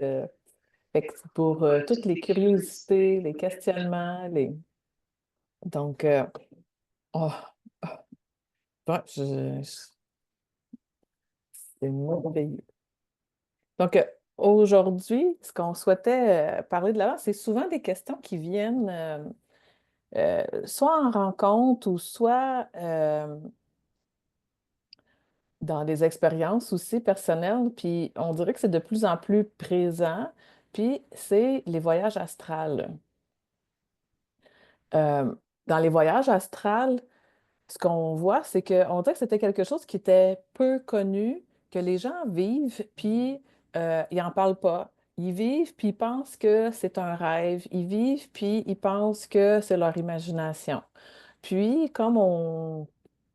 Euh, fait que pour toutes les curiosités, les questionnements, donc, oh, ouais, c'est merveilleux. Donc, aujourd'hui, ce qu'on souhaitait parler de l'avant, c'est souvent des questions qui viennent soit en rencontre ou soit dans des expériences aussi personnelles. Puis, on dirait que c'est de plus en plus présent. Puis, c'est les voyages astrales. Euh, dans les voyages astrales, ce qu'on voit, c'est qu'on dirait que c'était quelque chose qui était peu connu, que les gens vivent, puis ils n'en parlent pas. Ils vivent, puis ils pensent que c'est un rêve. Ils vivent, puis ils pensent que c'est leur imagination. Puis, comme on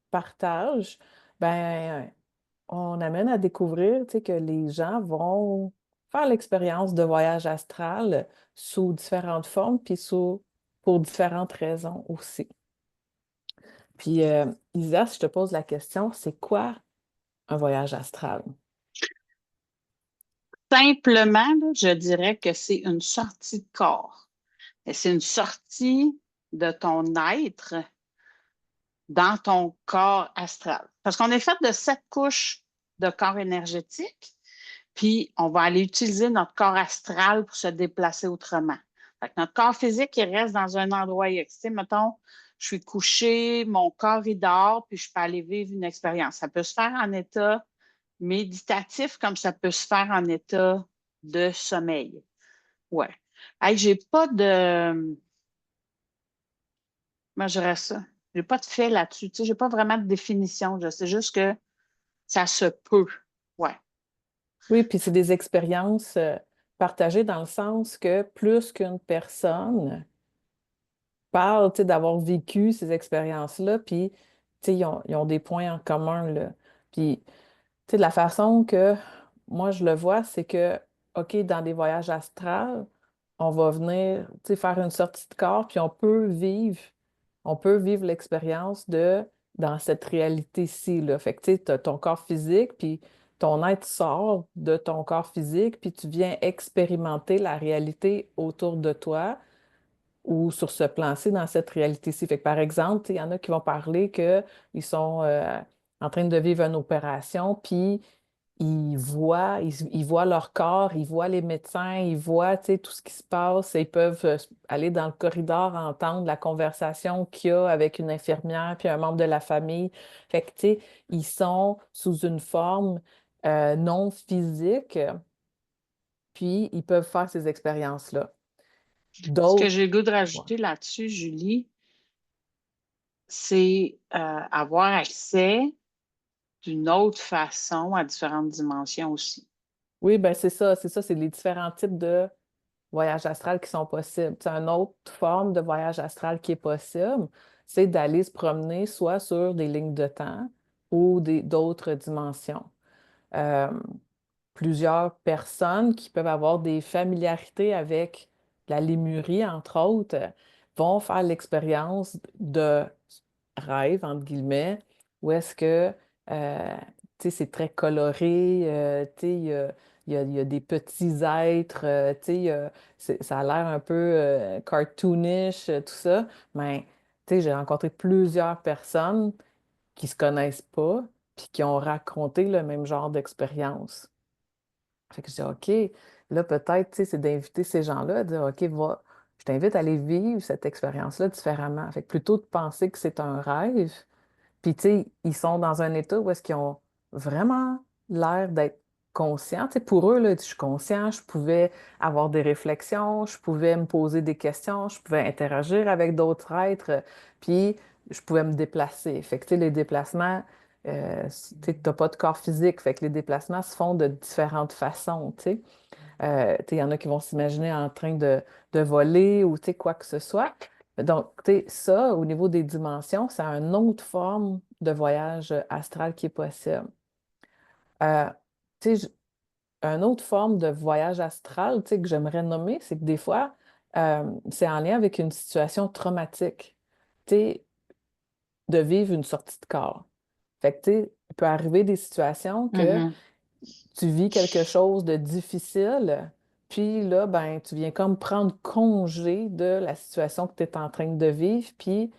partage, ben, on amène à découvrir, tu sais, que les gens vont faire l'expérience de voyage astral sous différentes formes, puis pour différentes raisons aussi. Puis, Isa, si je te pose la question, c'est quoi un voyage astral? Simplement, là, je dirais que c'est une sortie de corps. Et c'est une sortie de ton être dans ton corps astral. Parce qu'on est fait de 7 couches de corps énergétique, puis on va aller utiliser notre corps astral pour se déplacer autrement. Fait que notre corps physique, il reste dans un endroit X. Tu sais, mettons, je suis couché, mon corps, il dort, puis je peux aller vivre une expérience. Ça peut se faire en état méditatif comme ça peut se faire en état de sommeil. Ouais. Hey, j'ai pas de. Moi, je dirais ça. J'ai pas de fait là-dessus. Tu sais, j'ai pas vraiment de définition. Je sais juste que ça se peut. Ouais. Oui, puis c'est des expériences partagées dans le sens que plus qu'une personne parle, tu sais, d'avoir vécu ces expériences-là, puis, tu sais, ils ont des points en commun, là. Puis, tu sais, de la façon que moi, je le vois, c'est que, OK, dans des voyages astrales, on va venir, tu sais, faire une sortie de corps, puis on peut vivre l'expérience dans cette réalité-ci, là. Fait que, tu sais, t'as ton corps physique, puis ton être sort de ton corps physique, puis tu viens expérimenter la réalité autour de toi ou sur ce plan-ci, dans cette réalité-ci. Fait que, par exemple, il y en a qui vont parler qu'ils sont en train de vivre une opération, puis ils voient leur corps, ils voient les médecins, ils voient, tu sais, tout ce qui se passe. Ils peuvent aller dans le corridor, entendre la conversation qu'il y a avec une infirmière puis un membre de la famille. Fait que, tu sais, ils sont sous une forme non physique, puis ils peuvent faire ces expériences-là. Ce que D'autres, j'ai le goût de ouais. rajouter là-dessus, Julie, c'est avoir accès d'une autre façon à différentes dimensions aussi. Oui, ben c'est ça, c'est les différents types de voyages astral qui sont possibles. C'est une autre forme de voyage astral qui est possible, c'est d'aller se promener soit sur des lignes de temps ou d'autres dimensions. Euh, Plusieurs personnes qui peuvent avoir des familiarités avec la lémurie, entre autres, vont faire l'expérience de rêve, entre guillemets, où est-ce que, tu sais, c'est très coloré, tu sais, il y a des petits êtres, tu sais, ça a l'air un peu cartoonish, tout ça, mais, tu sais, j'ai rencontré plusieurs personnes qui se connaissent pas, puis qui ont raconté le même genre d'expérience. Fait que je dis, OK, là, peut-être, tu sais, c'est d'inviter ces gens-là à dire, OK, je t'invite à aller vivre cette expérience-là différemment. Fait que plutôt de penser que c'est un rêve, puis, tu sais, ils sont dans un état où est-ce qu'ils ont vraiment l'air d'être conscients. Tu sais, pour eux, là, je suis conscient, je pouvais avoir des réflexions, je pouvais me poser des questions, je pouvais interagir avec d'autres êtres, puis je pouvais me déplacer. Fait que, tu sais, les déplacements, tu n'as pas de corps physique, fait que les déplacements se font de différentes façons, tu sais. Tu sais, il y en a qui vont s'imaginer en train de voler ou, tu sais, quoi que ce soit. Donc, tu sais, ça, au niveau des dimensions, c'est une autre forme de voyage astral qui est possible. Euh, tu sais, une autre forme de voyage astral, tu sais, que j'aimerais nommer, c'est que des fois, c'est en lien avec une situation traumatique, tu sais, de vivre une sortie de corps. Fait que, tu sais, il peut arriver des situations que Mhm. tu vis quelque chose de difficile, Puis là, ben, tu viens comme prendre congé de la situation que tu es en train de vivre, puis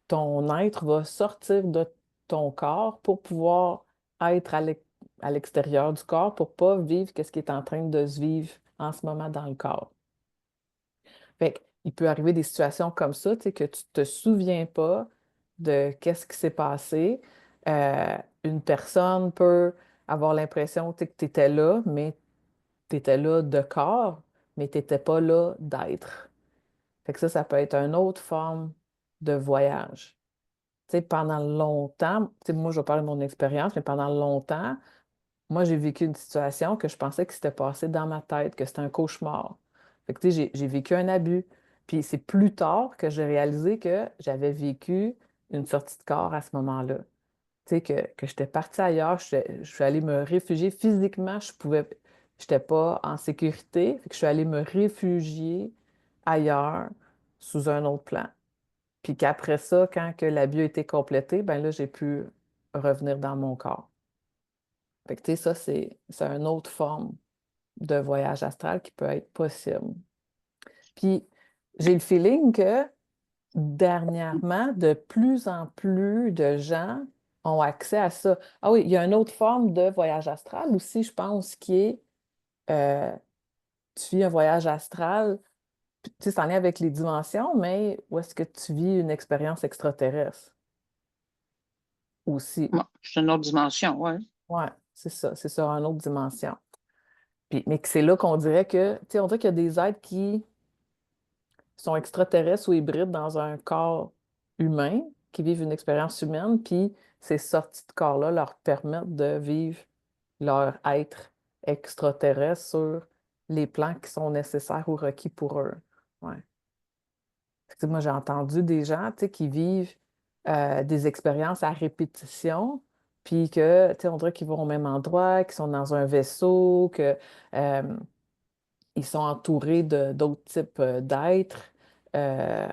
ton être va sortir de ton corps pour pouvoir être à l'extérieur du corps, pour pas vivre ce qui est en train de se vivre en ce moment dans le corps. Fait il peut arriver des situations comme ça, tu sais, que tu te souviens pas de qu'est-ce qui s'est passé. Une personne peut avoir l'impression, tu sais, que tu étais là, mais tu étais là de corps, mais tu n'étais pas là d'être. Fait que ça peut être une autre forme de voyage. Tu sais, pendant longtemps, tu sais, moi, je vais parler de mon expérience, mais pendant longtemps, moi, j'ai vécu une situation que je pensais que c'était passé dans ma tête, que c'était un cauchemar. Fait que, tu sais, j'ai vécu un abus. Puis c'est plus tard que j'ai réalisé que j'avais vécu une sortie de corps à ce moment-là. Tu sais, que j'étais partie ailleurs, je suis allée me réfugier physiquement, j'étais pas en sécurité, fait que je suis allée me réfugier ailleurs, sous un autre plan. Puis qu'après ça, quand que l'abus a été complété, ben là, j'ai pu revenir dans mon corps. Fait que, tu sais, ça, c'est une autre forme de voyage astral qui peut être possible. Puis, j'ai le feeling que dernièrement, de plus en plus de gens ont accès à ça. Ah oui, il y a une autre forme de voyage astral aussi, je pense, qui est euh, tu vis un voyage astral, puis, tu sais, c'est en lien avec les dimensions, mais où est-ce que tu vis une expérience extraterrestre aussi? Bon, c'est une autre dimension, oui. Ouais, c'est sur une autre dimension. Puis, mais que c'est là qu'on dirait que, tu sais, on dirait qu'il y a des êtres qui sont extraterrestres ou hybrides dans un corps humain, qui vivent une expérience humaine, puis ces sorties de corps-là leur permettent de vivre leur être extraterrestre sur les plans qui sont nécessaires ou requis pour eux. Ouais. Fait que, moi, j'ai entendu des gens, tu sais, qui vivent des expériences à répétition, puis que, tu sais, on dirait qu'ils vont au même endroit, qu'ils sont dans un vaisseau, que ils sont entourés de d'autres types d'êtres, euh,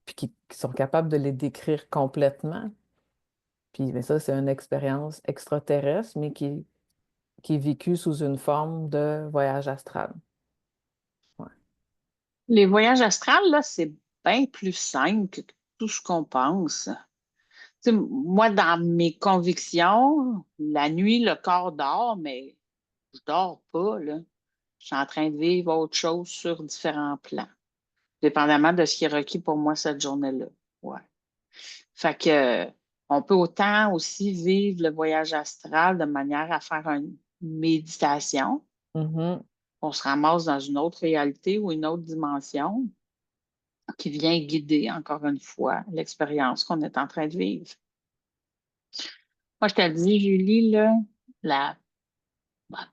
puis qui sont capables de les décrire complètement. Puis mais ça, c'est une expérience extraterrestre, mais qui est vécue sous une forme de voyage astral. Ouais. Les voyages astrales, là, c'est bien plus simple que tout ce qu'on pense. Tu sais, moi, dans mes convictions, la nuit, le corps dort, mais je dors pas, là. Je suis en train de vivre autre chose sur différents plans, dépendamment de ce qui est requis pour moi cette journée-là. Ouais. Fait que, on peut autant aussi vivre le voyage astral de manière à faire une méditation. Mhm. On se ramasse dans une autre réalité ou une autre dimension qui vient guider, encore une fois, l'expérience qu'on est en train de vivre. Moi, je te le dis, Julie, là, la,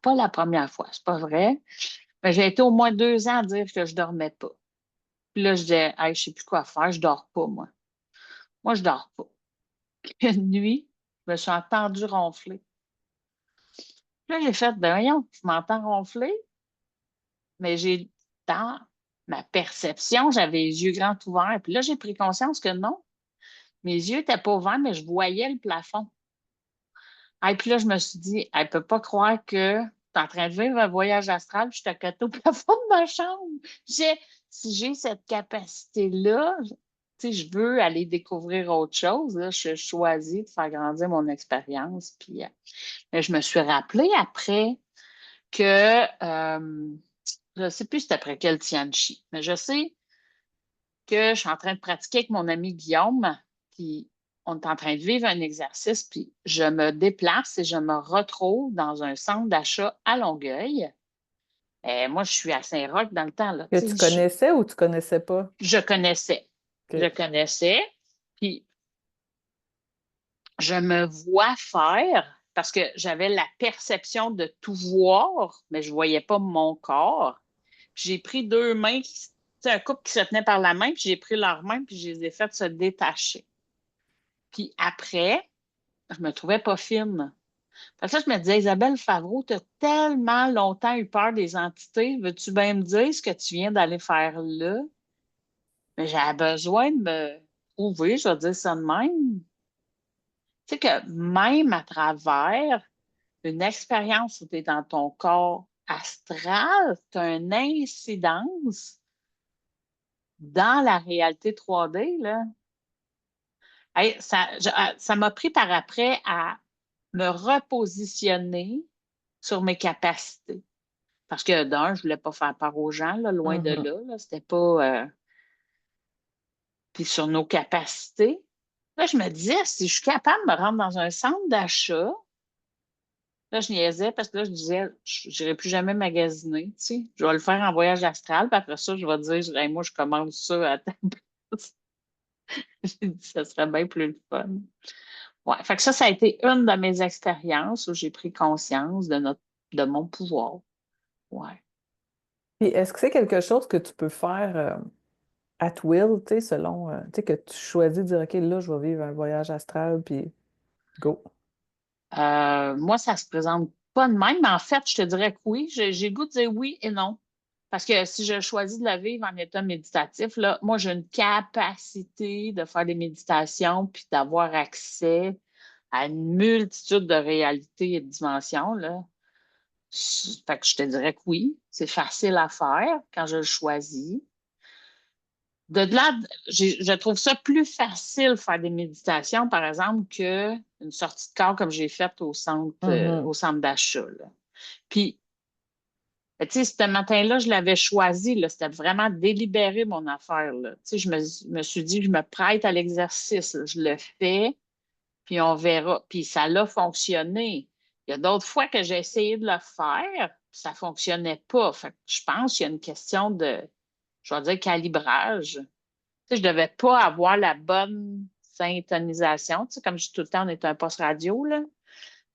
pas la première fois, c'est pas vrai, mais j'ai été au moins 2 ans à dire que je dormais pas. Puis là, je disais, hey, je sais plus quoi faire, je dors pas, moi. Moi, je dors pas. Une nuit, je me suis entendue ronfler. Puis là, j'ai fait, ben voyons, je m'entends ronfler, mais j'ai, dans ma perception, j'avais les yeux grands ouverts. Puis là, j'ai pris conscience que non, mes yeux n'étaient pas ouverts, mais je voyais le plafond. Et puis là, je me suis dit, elle ne peut pas croire que tu es en train de vivre un voyage astral, puis je suis à côté au plafond de ma chambre. J'ai, si j'ai cette capacité-là, tu sais, je veux aller découvrir autre chose. Là, je choisis de faire grandir mon expérience. Puis, mais je me suis rappelé après que, je ne sais plus c'était après quel Tianchi, mais je sais que je suis en train de pratiquer avec mon ami Guillaume, puis on est en train de vivre un exercice, puis je me déplace et je me retrouve dans un centre d'achat à Longueuil. Et moi, je suis à Saint-Roch dans le temps, là. Que Tu tu sais, connaissais ou tu connaissais pas? je connaissais. Je OK. connaissais. Puis je me vois faire parce que j'avais la perception de tout voir, mais je ne voyais pas mon corps. J'ai pris deux mains, tu sais, un couple qui se tenait par la main, puis j'ai pris leurs mains, puis je les ai faites se détacher. Puis après, je me trouvais pas fine. Parce que là, je me disais, Isabelle Favreau, tu as tellement longtemps eu peur des entités. Veux-tu bien me dire ce que tu viens d'aller faire là? Mais j'avais besoin de me prouver, je vais dire ça de même. Tu sais que même à travers une expérience où tu es dans ton corps astral, tu as une incidence dans la réalité 3D, là. Hey, ça m'a pris par après à me repositionner sur mes capacités. Parce que d'un, je voulais pas faire peur aux gens, là, loin de Mhm. là. C'était pas. Puis sur nos capacités. Là, je me disais, si je suis capable de me rendre dans un centre d'achat, là, je niaisais parce que là, je disais, je n'irai plus jamais magasiner, tu sais. Je vais le faire en voyage astral, puis après ça, je vais dire, hey, moi, je commande ça à ta place. J'ai dit, ça serait bien plus le fun. Ouais, fait que ça a été une de mes expériences où j'ai pris conscience de mon pouvoir. Ouais. Puis est-ce que c'est quelque chose que tu peux faire at will, tu sais, selon, tu sais, que tu choisis de dire, OK, là, je vais vivre un voyage astral, puis go. Moi, ça se présente pas de même, mais en fait, je te dirais que oui. J'ai le goût de dire oui et non. Parce que si je choisis de la vivre en état méditatif, là, moi, j'ai une capacité de faire des méditations puis d'avoir accès à une multitude de réalités et de dimensions, là. Fait que je te dirais que oui, c'est facile à faire quand je le choisis. De là, je trouve ça plus facile de faire des méditations, par exemple, qu'une sortie de corps comme j'ai faite Mhm. au centre d'achat, là. Puis, tu sais, ce matin-là, je l'avais choisi, là, c'était vraiment délibéré, mon affaire, là. Tu sais, me suis dit, je me prête à l'exercice, là. Je le fais, puis on verra. Puis ça l'a fonctionné. Il y a d'autres fois que j'ai essayé de le faire, puis ça ne fonctionnait pas. Fait que je pense qu'il y a une question de, je vais dire, calibrage. Tu sais, je ne devais pas avoir la bonne syntonisation. Tu sais, comme je dis tout le temps, on est un poste radio, là.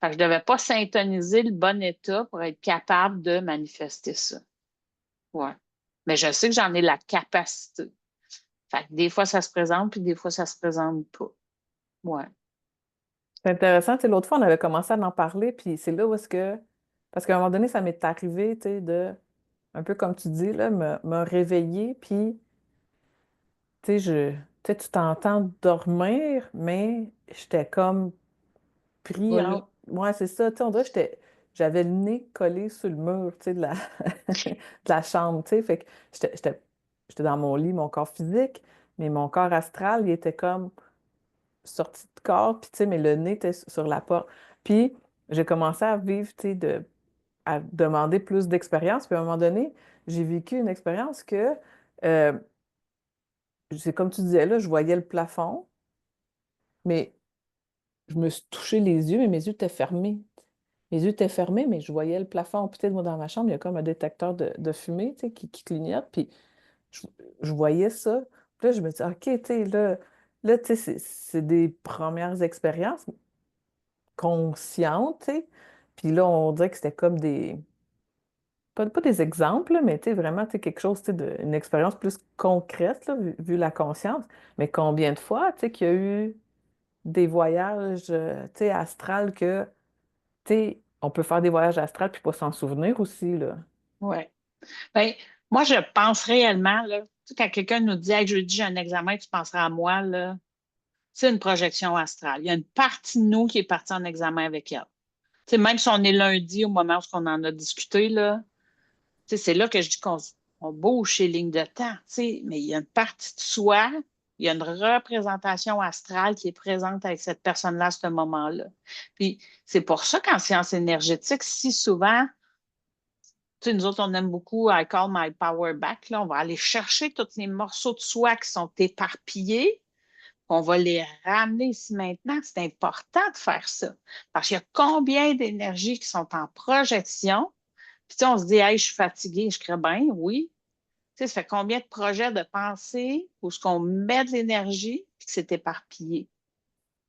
Fait que je ne devais pas syntoniser le bon état pour être capable de manifester ça. Ouais. Mais je sais que j'en ai la capacité. Fait que des fois, ça se présente, puis des fois, ça se présente pas. Ouais. C'est intéressant, tu sais, l'autre fois, on avait commencé à en parler, puis c'est là où est-ce que, parce qu'à un moment donné, ça m'est arrivé, tu sais, un peu comme tu dis, là, me réveiller, puis, tu sais, tu sais, tu t'entends dormir, mais j'étais comme pris Voilà. en... Ouais, c'est ça, tu sais, on dirait que j'avais le nez collé sur le mur, tu sais, de la chambre, tu sais, fait que j'étais dans mon lit, mon corps physique, mais mon corps astral, il était comme sorti de corps, puis tu sais, mais le nez était sur la porte. Puis j'ai commencé à vivre, tu sais, à demander plus d'expérience, puis à un moment donné, j'ai vécu une expérience que, euh, c'est comme tu disais, là, je voyais le plafond, mais je me suis touché les yeux, mais mes yeux étaient fermés. Mes yeux étaient fermés, mais je voyais le plafond. Puis, tu sais, moi, dans ma chambre, il y a comme un détecteur de fumée, tu sais, qui clignote. Puis, je, je voyais ça. Puis là, je me dis, OK, tu sais, là, tu sais, c'est des premières expériences conscientes, tu sais. Puis là, on dirait que c'était comme pas des exemples, là, mais tu sais, vraiment, tu sais, quelque chose, tu sais, une expérience plus concrète, là, vu la conscience. Mais combien de fois, tu sais, qu'il y a eu des voyages, tu sais, astrales que tu sais, on peut faire des voyages astrales puis pas s'en souvenir aussi, là. Ouais. Ben, moi, je pense réellement, là, tu sais, quand quelqu'un nous dit, hey, jeudi, j'ai un examen, tu penseras à moi, là, c'est une projection astrale. Il y a une partie de nous qui est partie en examen avec elle. Tu sais, même si on est lundi au moment où on en a discuté, là, tu sais, c'est là que je dis on bouge chez ligne de temps, tu sais, mais il y a une partie de soi, il y a une représentation astrale qui est présente avec cette personne-là à ce moment-là. Puis c'est pour ça qu'en sciences énergétiques, si souvent, tu sais, nous autres, on aime beaucoup I call my power back, là, on va aller chercher tous les morceaux de soi qui sont éparpillés, on va les ramener ici maintenant. C'est important de faire ça. Parce qu'il y a combien d'énergies qui sont en projection. Puis, tu sais, on se dit, hey, je suis fatiguée, je crée bien, oui. Tu sais, ça fait combien de projets de pensée où ce qu'on met de l'énergie puis que c'est éparpillé?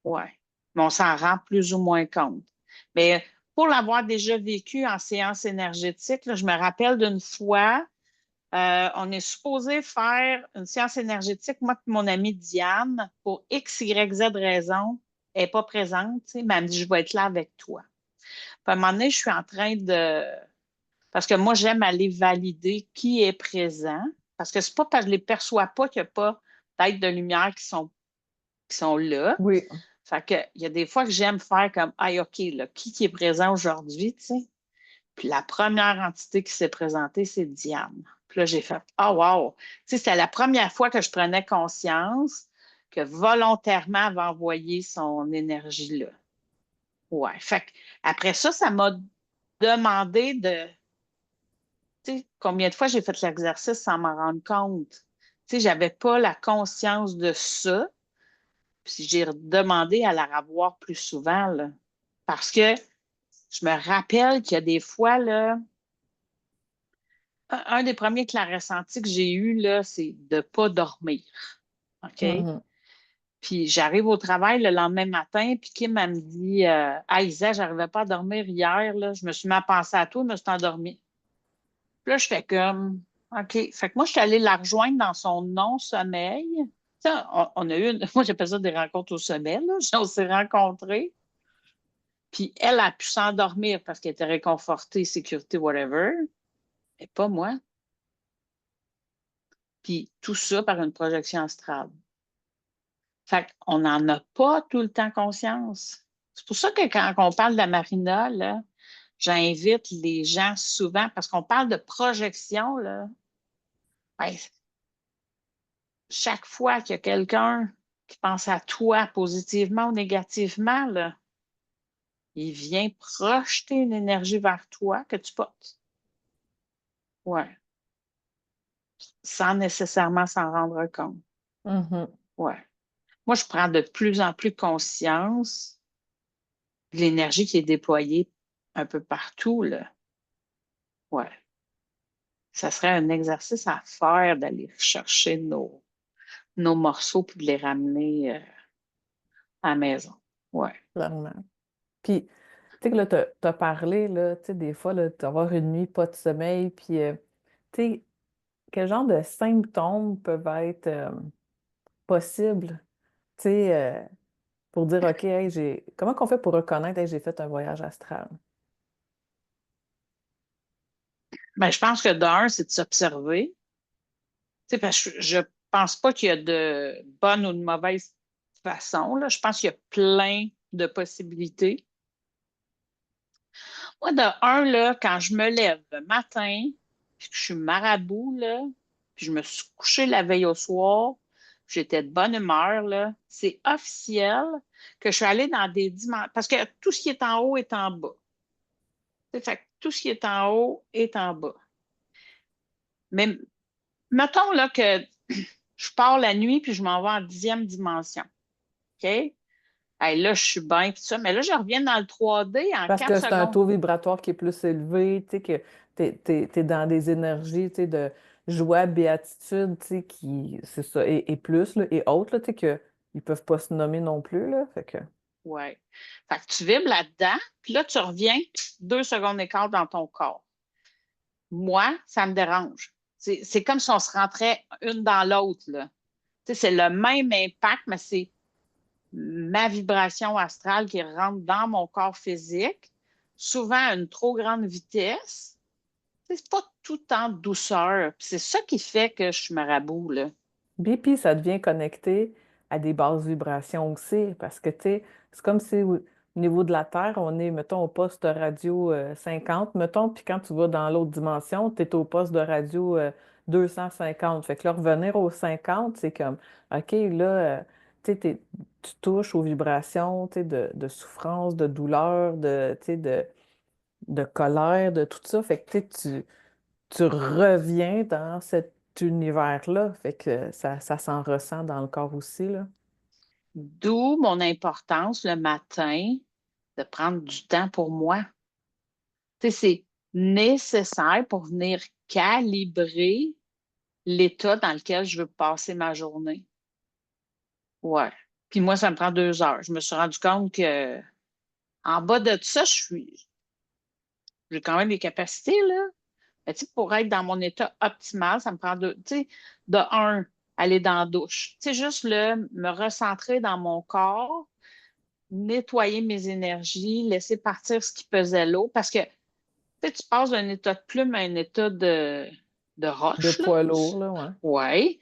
Ouais. Mais on s'en rend plus ou moins compte. Mais pour l'avoir déjà vécu en séance énergétique, là, je me rappelle d'une fois, on est supposé faire une séance énergétique, moi et mon amie Diane, pour X, Y, Z raison. Elle n'est pas présente, tu sais, mais elle me dit, je vais être là avec toi. Puis à un moment donné, je suis en train de... Parce que moi, j'aime aller valider qui est présent. Parce que c'est pas parce que je ne les perçois pas qu'il n'y a pas d'êtres de lumière qui sont là. Oui. Fait que, il y a des fois que j'aime faire comme, ah, OK, là, qui est présent aujourd'hui, tu sais? Puis la première entité qui s'est présentée, c'est Diane. Puis là, j'ai fait, ah, wow! Tu sais, c'était la première fois que je prenais conscience que volontairement, elle va envoyer son énergie là. Ouais. Fait que après ça, ça m'a demandé de, tu sais, combien de fois j'ai fait l'exercice sans m'en rendre compte. Tu sais, j'avais pas la conscience de ça. Puis j'ai demandé à la revoir plus souvent, là. Parce que je me rappelle qu'il y a des fois, là, un des premiers clairs-ressentis que j'ai eu, là, c'est de ne pas dormir. OK? Mhm. Puis j'arrive au travail le lendemain matin, puis Kim, elle me dit Ah, Isa, j'arrivais pas à dormir hier, là. Je me suis mis à penser à toi, je me suis endormie. Puis là, je fais comme OK. Fait que moi, je suis allée la rejoindre dans son non-sommeil. Tu sais, on a eu moi, j'appelle ça des rencontres au sommet, là. On s'est rencontrés. Puis elle a pu s'endormir parce qu'elle était réconfortée, sécurité, whatever. Mais pas moi. Puis tout ça par une projection astrale. Fait qu'on n'en a pas tout le temps conscience. C'est pour ça que quand on parle de la marina, là, j'invite les gens souvent, parce qu'on parle de projection, là, ben, chaque fois qu'il y a quelqu'un qui pense à toi positivement ou négativement, là, il vient projeter une énergie vers toi que tu portes. Ouais. Sans nécessairement s'en rendre compte. Mhm. Ouais. Moi, je prends de plus en plus conscience de l'énergie qui est déployée un peu partout, là. Ouais. Ça serait un exercice à faire d'aller chercher nos morceaux puis de les ramener à la maison. Ouais. Clairement. Puis, tu sais que là, t'as parlé, là, tu sais, des fois, là, d'avoir une nuit pas de sommeil, puis, tu sais, quel genre de symptômes peuvent être possibles, tu sais, pour dire, OK, hey, comment qu'on fait pour reconnaître, hey, j'ai fait un voyage astral? Ben, je pense que d'un, c'est de s'observer. Tu sais, parce que je pense pas qu'il y a de bonne ou de mauvaise façon, là. Je pense qu'il y a plein de possibilités. Moi, de un, là, quand je me lève le matin, puis que je suis marabout, là, puis je me suis couchée la veille au soir, j'étais de bonne humeur, là, c'est officiel que je suis allée dans des dimensions. Parce que tout ce qui est en haut est en bas. Tu sais, fait que tout ce qui est en haut est en bas. Mais mettons là, que je pars la nuit puis je m'en vais en 10e dimension. OK? Hey, là, je suis bien, puis ça. Mais là, je reviens dans le 3D en Parce 4 que c'est un secondes. taux vibratoire qui est plus élevé, tu sais, que t'es dans des énergies, tu sais, de joie, béatitude, tu sais, qui, c'est ça, et plus, là, et autres, là, tu sais, que ils peuvent pas se nommer non plus, là, fait que... Ouais. Fait que tu vibres là-dedans, puis là, tu reviens 2 secondes d'écart dans ton corps. Moi, ça me dérange. C'est comme si on se rentrait une dans l'autre, là. Tu sais, c'est le même impact, mais c'est ma vibration astrale qui rentre dans mon corps physique, souvent à une trop grande vitesse. Tu sais, c'est pas tout en douceur. Puis c'est ça qui fait que je suis marabout, là. Puis ça devient connecté à des basses vibrations aussi, parce que, tu sais, c'est comme si au niveau de la Terre, on est, mettons, au poste radio 50, mettons, puis quand tu vas dans l'autre dimension, tu es au poste de radio 250. Fait que là, revenir au 50, c'est comme, OK, là, tu sais, tu touches aux vibrations, tu sais, de souffrance, de douleur, tu sais, de colère, de tout ça. Fait que, tu reviens dans cet univers-là. Fait que ça s'en ressent dans le corps aussi, là. D'où mon importance le matin de prendre du temps pour moi. Tu sais, c'est nécessaire pour venir calibrer l'état dans lequel je veux passer ma journée. Ouais. Puis moi, ça me prend 2 heures. Je me suis rendu compte que en bas de ça, j'ai quand même des capacités, là. Mais tu sais, pour être dans mon état optimal, ça me prend tu sais, de un, aller dans la douche. Tu sais, juste me recentrer dans mon corps, nettoyer mes énergies, laisser partir ce qui pesait l'eau. Parce que, tu sais, tu passes d'un état de plume à un état de De roche, là. poids lourd, là, ouais. Oui.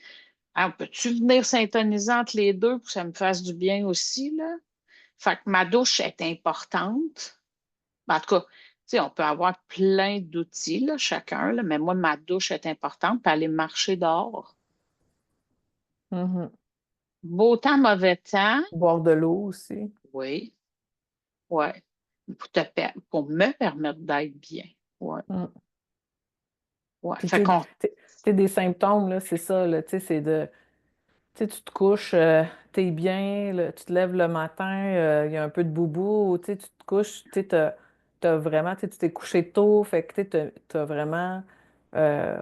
Alors, peux-tu venir syntoniser entre les deux pour que ça me fasse du bien aussi, là? Fait que ma douche est importante. En tout cas, sais, on peut avoir plein d'outils, là, chacun, là, mais moi, ma douche est importante, puis aller marcher dehors. Mhm. Beau temps, mauvais temps, Boire de l'eau aussi. oui, ouais. Pour me permettre d'être bien. Ouais, Mm. ouais. Puis, Fait qu'on, des symptômes, là, c'est ça, là, tu sais, c'est de, tu sais, tu te couches, t'es bien, là, tu te lèves le matin, il y a un peu de boubou, ou, tu sais, tu te couches, tu sais, t'as vraiment, tu sais, tu t'es couché tôt, fait que, tu sais, t'as vraiment, euh,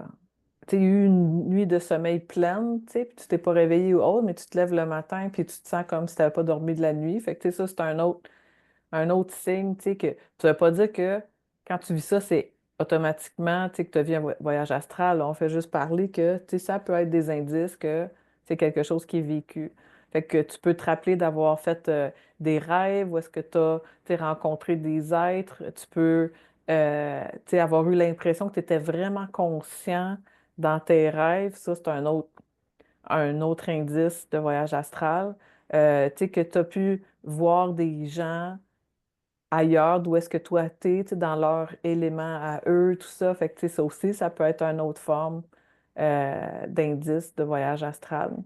tu sais, eu une nuit de sommeil pleine, tu sais, puis tu t'es pas réveillé ou autre, mais tu te lèves le matin, puis tu te sens comme si tu n'avais pas dormi de la nuit, fait que, tu sais, ça, c'est un autre signe, tu sais, que ça veut pas dire que quand tu vis ça, c'est automatiquement, tu sais, que tu vis un voyage astral. On fait juste parler que, tu sais, ça peut être des indices que c'est quelque chose qui est vécu. Fait que tu peux te rappeler d'avoir fait des rêves où est-ce que tu as, tu sais, rencontré des êtres. Tu peux, tu sais, avoir eu l'impression que tu étais vraiment conscient dans tes rêves. Ça, c'est un autre indice de voyage astral. Tu sais, que tu as pu voir des gens ailleurs, d'où est-ce que toi t'es, tu sais, dans leur élément à eux, tout ça. Fait que, tu sais, ça aussi, ça peut être une autre forme d'indice de voyage astral.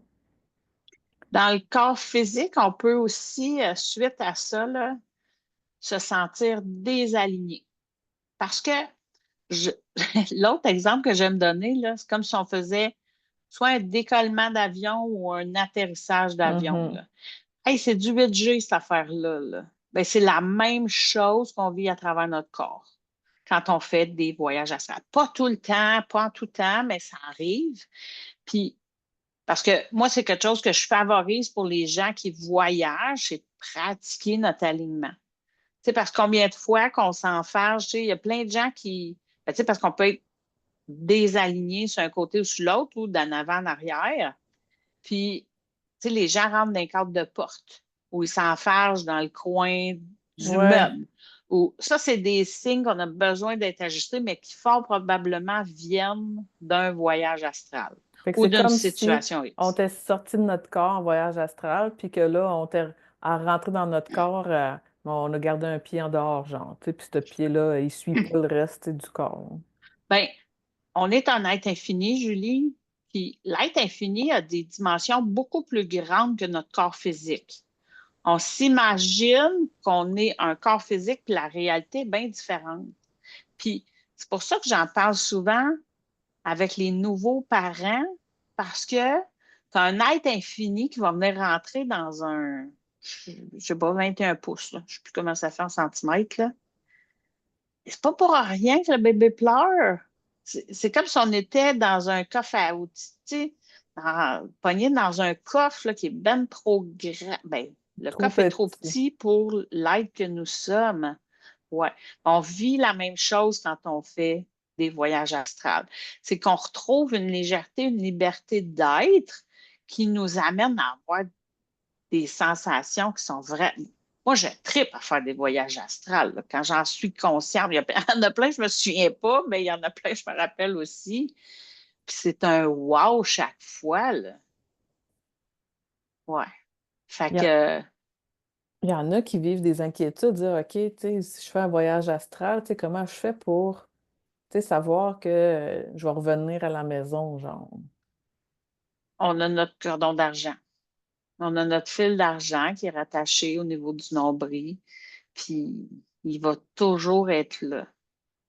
dans le corps physique, on peut aussi, suite à ça, là, se sentir désaligné. Parce que je- l'autre exemple que j'aime donner, là, c'est comme si on faisait soit un décollement d'avion ou un atterrissage d'avion, Mhm. là. Hey, c'est du 8G, cette affaire-là, là. Ben, c'est la même chose qu'on vit à travers notre corps quand on fait des voyages astrales. Pas tout le temps, pas en tout temps, mais ça arrive. Puis, parce que moi, c'est quelque chose que je favorise pour les gens qui voyagent, c'est pratiquer notre alignement. Tu sais, parce que combien de fois qu'on s'enfarge, tu sais, il y a plein de gens qui, ben, tu sais, parce qu'on peut être désaligné sur un côté ou sur l'autre, ou d'en avant, en arrière. Puis, tu sais, les gens rentrent dans un cadre de porte, ou ils s'enfargent dans le coin du Ouais. meuble. Ou, ça, c'est des signes qu'on a besoin d'être ajustés, mais qui fort probablement viennent d'un voyage astral Fait que ou c'est d'une comme si situation on X. était sorti de notre corps en voyage astral, puis que là, on était à rentrer dans notre corps, bon, on a gardé un pied en dehors, genre, tu sais, puis ce pied-là, il suit pas le reste, tu sais, du corps. Bien, on est un être infini, Julie, puis l'être infini a des dimensions beaucoup plus grandes que notre corps physique. On s'imagine qu'on est un corps physique, puis la réalité est bien différente. Puis c'est pour ça que j'en parle souvent avec les nouveaux parents, parce que tu as un être infini qui va venir rentrer dans un, je ne sais pas, 21 pouces, là. Je ne sais plus comment ça fait en centimètres, là. Et c'est pas pour rien que le bébé pleure. C'est comme si on était dans un coffre à outils, tu sais, pogné dans un coffre là, qui est ben trop grand. Ben, le Trop coffre est trop petit. petit pour l'être que nous sommes. Ouais. On vit la même chose quand on fait des voyages astrales. C'est qu'on retrouve une légèreté, une liberté d'être qui nous amène à avoir des sensations qui sont vraies. Moi, je tripe à faire des voyages astrales, là. Quand j'en suis consciente, il y en a plein, je ne me souviens pas, mais il y en a plein, je me rappelle aussi. Puis c'est un wow chaque fois, là. Ouais. Fait Il y, a- que, il y en a qui vivent des inquiétudes, dire, OK, tu sais, si je fais un voyage astral, tu sais, comment je fais pour, tu sais, savoir que je vais revenir à la maison, genre. on a notre cordon d'argent. On a notre fil d'argent qui est rattaché au niveau du nombril, puis il va toujours être là.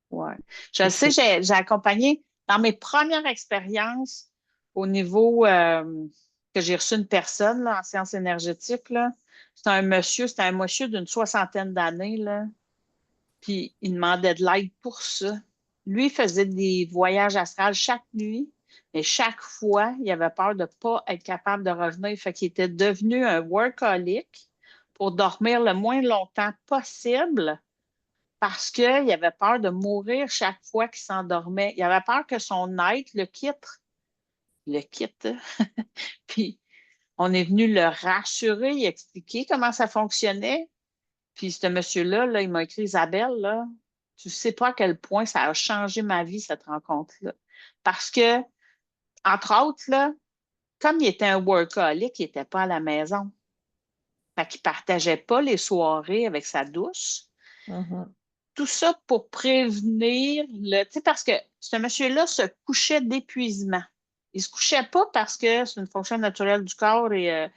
Ouais. Je Fait que sais, c'est j'ai accompagné dans mes premières expériences au niveau que j'ai reçu une personne là, en sciences énergétiques. Là. C'était un monsieur d'une soixantaine d'années, là, puis il demandait de l'aide pour ça. Lui, il faisait des voyages astrales chaque nuit, mais chaque fois, il avait peur de ne pas être capable de revenir. Fait qu'il était devenu un workaholic pour dormir le moins longtemps possible parce qu'il avait peur de mourir chaque fois qu'il s'endormait. Il avait peur que son être le quitte. Le quitte. Puis on est venu le rassurer, lui expliquer comment ça fonctionnait. Puis ce monsieur-là, là, il m'a écrit Isabelle, là, tu ne sais pas à quel point ça a changé ma vie, cette rencontre-là. Parce que, entre autres, là, comme il était un workaholic, il n'était pas à la maison. Fait qu'il ne partageait pas les soirées avec sa douce. Mhm. tout ça pour prévenir tu sais, parce que ce monsieur-là se couchait d'épuisement. Il se couchait pas parce que c'est une fonction naturelle du corps et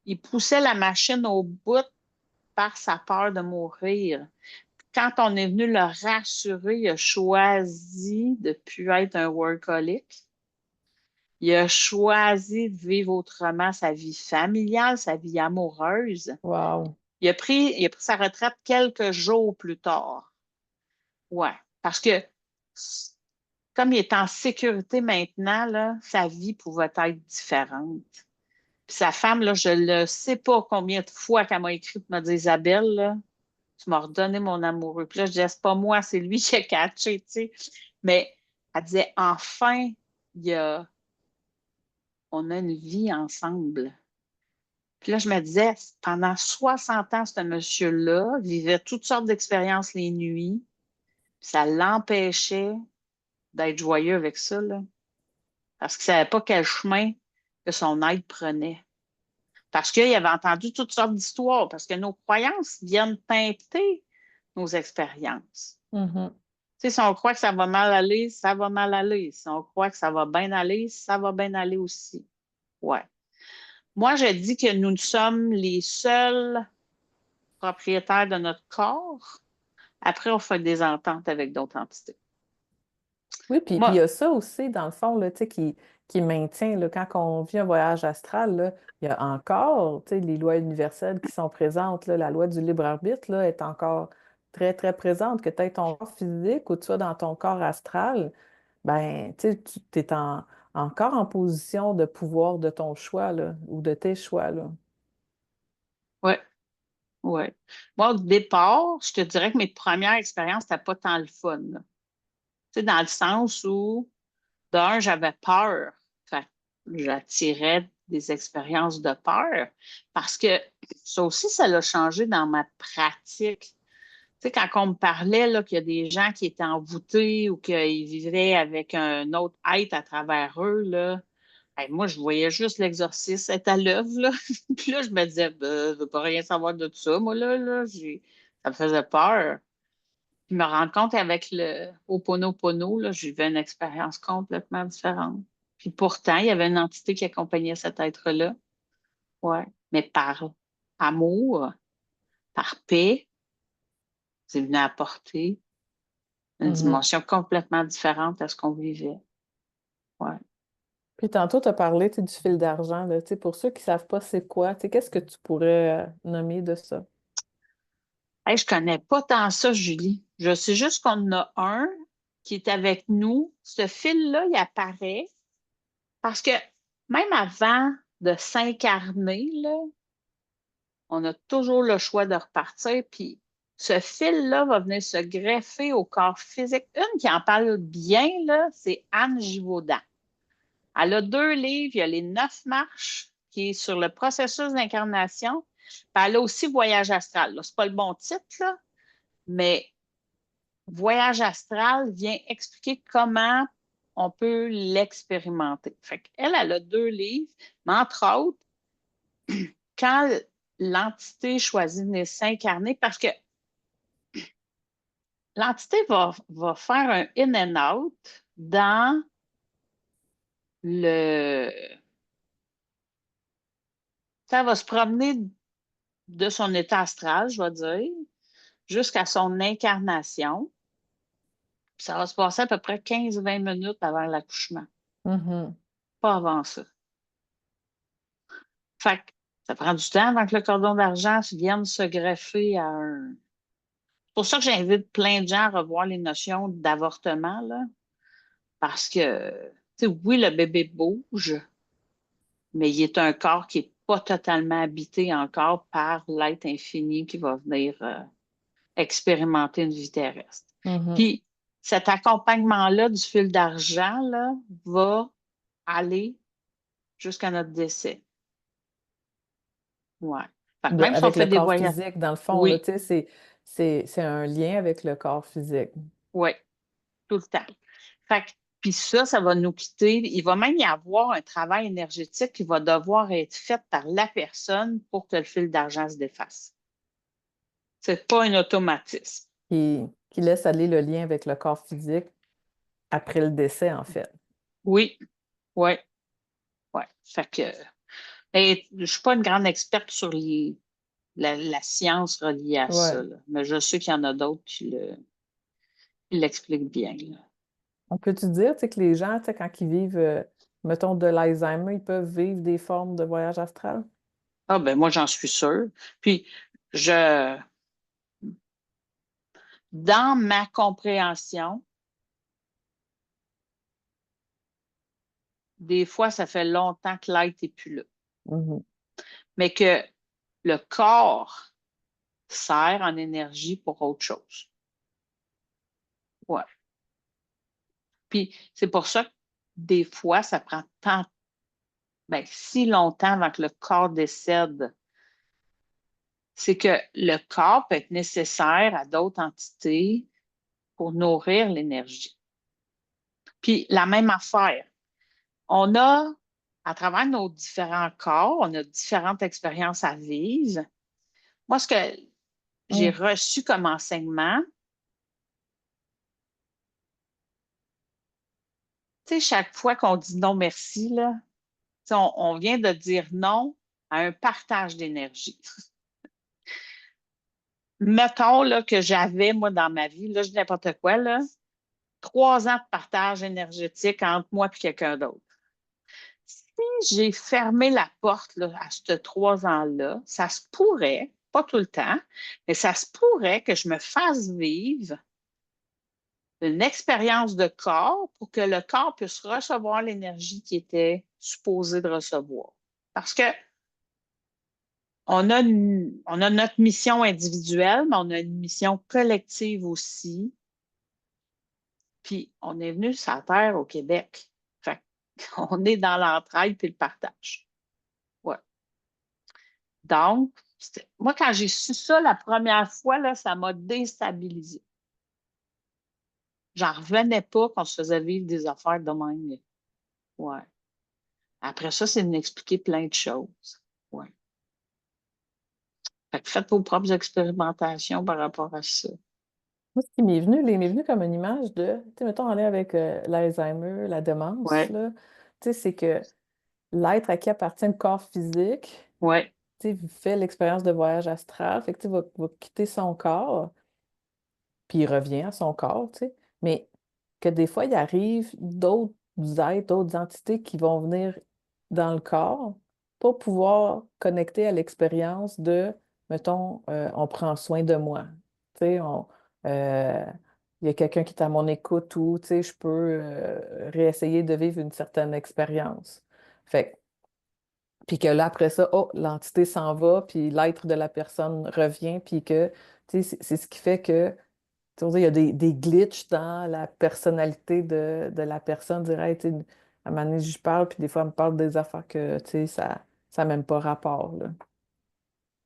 il poussait la machine au bout par sa peur de mourir. Quand on est venu le rassurer, il a choisi de ne plus être un workaholic. Il a choisi de vivre autrement sa vie familiale, sa vie amoureuse. Wow. Il a pris sa retraite quelques jours plus tard. Ouais, parce que comme il est en sécurité maintenant, là, sa vie pouvait être différente. Puis sa femme, là, je ne sais pas combien de fois qu'elle m'a écrit pour me dire Isabelle, là, tu m'as redonné mon amoureux. Puis là, je disais, c'est pas moi, c'est lui qui a catché, tu sais. Mais elle disait, enfin, il y a, on a une vie ensemble. Puis là, je me disais, pendant 60 ans, ce monsieur-là vivait toutes sortes d'expériences les nuits. Puis ça l'empêchait d'être joyeux avec ça, là, parce qu'il ne savait pas quel chemin que son aide prenait. Parce qu'il avait entendu toutes sortes d'histoires, parce que nos croyances viennent teinter nos expériences. Mhm. Tu sais, si on croit que ça va mal aller, ça va mal aller. Si on croit que ça va bien aller, ça va bien aller aussi. Ouais. Moi, je dis que nous sommes les seuls propriétaires de notre corps. Après, on fait des ententes avec d'autres entités. Oui, puis il Moi, y a ça aussi, dans le fond, là, tu sais, qui maintient, là, quand on vit un voyage astral, là, il y a encore, tu sais, les lois universelles qui sont présentes, là, la loi du libre arbitre, là, est encore très, très présente, que tu aies ton corps physique ou tu sois dans ton corps astral, ben, tu sais, tu es encore en position de pouvoir de ton choix, là, ou de tes choix, là. ouais, ouais. Moi, au départ, je te dirais que mes premières expériences, c'était pas tant le fun, là. Tu sais, dans le sens où, d'un, j'avais peur. Fait que j'attirais des expériences de peur parce que ça aussi, ça l'a changé dans ma pratique. Tu sais, quand on me parlait là, qu'il y a des gens qui étaient envoûtés ou qu'ils vivaient avec un autre être à travers eux, là, hey, moi, je voyais juste l'exorcisme être à l'œuvre, là. Puis là, je me disais, ben, je veux pas rien savoir de tout ça, moi, là, ça me faisait peur. Puis me rendre compte avec le Ho'oponopono, là, je vivais une expérience complètement différente. Puis pourtant, il y avait une entité qui accompagnait cet être-là. Ouais. Mais par amour, par paix, c'est venu apporter une Mhm. dimension complètement différente à ce qu'on vivait. Ouais. Puis tantôt, tu as parlé, tu sais, du fil d'argent, là, tu sais, pour ceux qui ne savent pas c'est quoi, tu sais, qu'est-ce que tu pourrais nommer de ça? Hey, je connais pas tant ça, Julie. Je sais juste qu'on en a un qui est avec nous. Ce fil-là, il apparaît parce que même avant de s'incarner, là, on a toujours le choix de repartir. Puis ce fil-là va venir se greffer au corps physique. Une qui en parle bien, là, c'est Anne Givaudan. Elle a 2 livres. Il y a Les 9 marches, qui est sur le processus d'incarnation. Puis elle a aussi Voyage astral. Ce n'est pas le bon titre, là, mais Voyage astral vient expliquer comment on peut l'expérimenter. Fait qu'elle, elle a 2 livres, mais entre autres, quand l'entité choisit de s'incarner, parce que l'entité va faire un in and out dans le... Ça va se promener de son état astral, je vais dire, jusqu'à son incarnation. Puis ça va se passer à peu près 15-20 minutes avant l'accouchement. Mhm. Pas avant ça. Fait que ça prend du temps avant que le cordon d'argent vienne se greffer à un... C'est pour ça que j'invite plein de gens à revoir les notions d'avortement, là, parce que, tu sais, oui, le bébé bouge, mais il est un corps qui n'est pas totalement habité encore par l'être infini qui va venir expérimenter une vie terrestre. Mhm. Puis, cet accompagnement-là du fil d'argent, là, va aller jusqu'à notre décès. Ouais. Fait que même si on Avec fait le des corps voyages, physique, dans le fond, là, oui, tu sais, c'est un lien avec le corps physique. oui, tout le temps. Fait que, puis ça va nous quitter. Il va même y avoir un travail énergétique qui va devoir être fait par la personne pour que le fil d'argent se défasse. C'est pas un automatisme. Qui qui laisse aller le lien avec le corps physique après le décès, en fait. Oui, oui, oui. Fait que, et je suis pas une grande experte sur la science reliée à Ouais. ça, là, mais je sais qu'il y en a d'autres qui l'expliquent bien, là. On peut-tu dire, tu sais, que les gens, tu sais, quand ils vivent, mettons, de l'Alzheimer, ils peuvent vivre des formes de voyage astral? Ah, ben moi, j'en suis sûre. Puis, je, dans ma compréhension, des fois, ça fait longtemps que l'être n'est plus là, Mhm. mais que le corps sert en énergie pour autre chose. Ouais. Puis, c'est pour ça que des fois, ça prend tant, ben, si longtemps avant que le corps décède. C'est que le corps peut être nécessaire à d'autres entités pour nourrir l'énergie. Puis la même affaire, on a, à travers nos différents corps, on a différentes expériences à vivre. Moi, ce que j'ai Mm. reçu comme enseignement, tu sais, chaque fois qu'on dit non merci, là, on vient de dire non à un partage d'énergie. Mettons là, que j'avais, moi, dans ma vie, là, je dis n'importe quoi, là, 3 ans de partage énergétique entre moi et quelqu'un d'autre. Si j'ai fermé la porte là, à ces 3 ans-là, ça se pourrait, pas tout le temps, mais ça se pourrait que je me fasse vivre une expérience de corps pour que le corps puisse recevoir l'énergie qui était supposé de recevoir. Parce que on a notre mission individuelle, mais on a une mission collective aussi. Puis on est venu sur la Terre au Québec. Fait on est dans l'entraide et le partage. Ouais. Donc, moi, quand j'ai su ça la première fois, là, ça m'a déstabilisée. J'en revenais pas qu'on se faisait vivre des affaires de même. Ouais. Après ça, c'est de m'expliquer plein de choses. Ouais. Fait que faites vos propres expérimentations par rapport à ça. Moi, ce qui m'est venu comme une image de, tu sais, mettons, on est avec l'Alzheimer, la démence, Ouais, là, tu sais, c'est que l'être à qui appartient le corps physique, ouais. tu sais, fait l'expérience de voyage astral, fait que, tu sais, va quitter son corps, puis il revient à son corps, tu sais, mais que des fois, il arrive d'autres êtres, d'autres entités qui vont venir dans le corps pour pouvoir connecter à l'expérience de, mettons, on prend soin de moi. Tu sais, euh, il y a quelqu'un qui est à mon écoute ou, tu sais, je peux réessayer de vivre une certaine expérience. Fait puis que là, après ça, oh, l'entité s'en va, puis l'être de la personne revient, puis que, tu sais, c'est ce qui fait que tu sais, il y a des glitches dans la personnalité de la personne. Dirait, hey, tu sais, à un moment donné, je parle, puis des fois, elle me parle des affaires que, tu sais, ça n'a même pas rapport, là.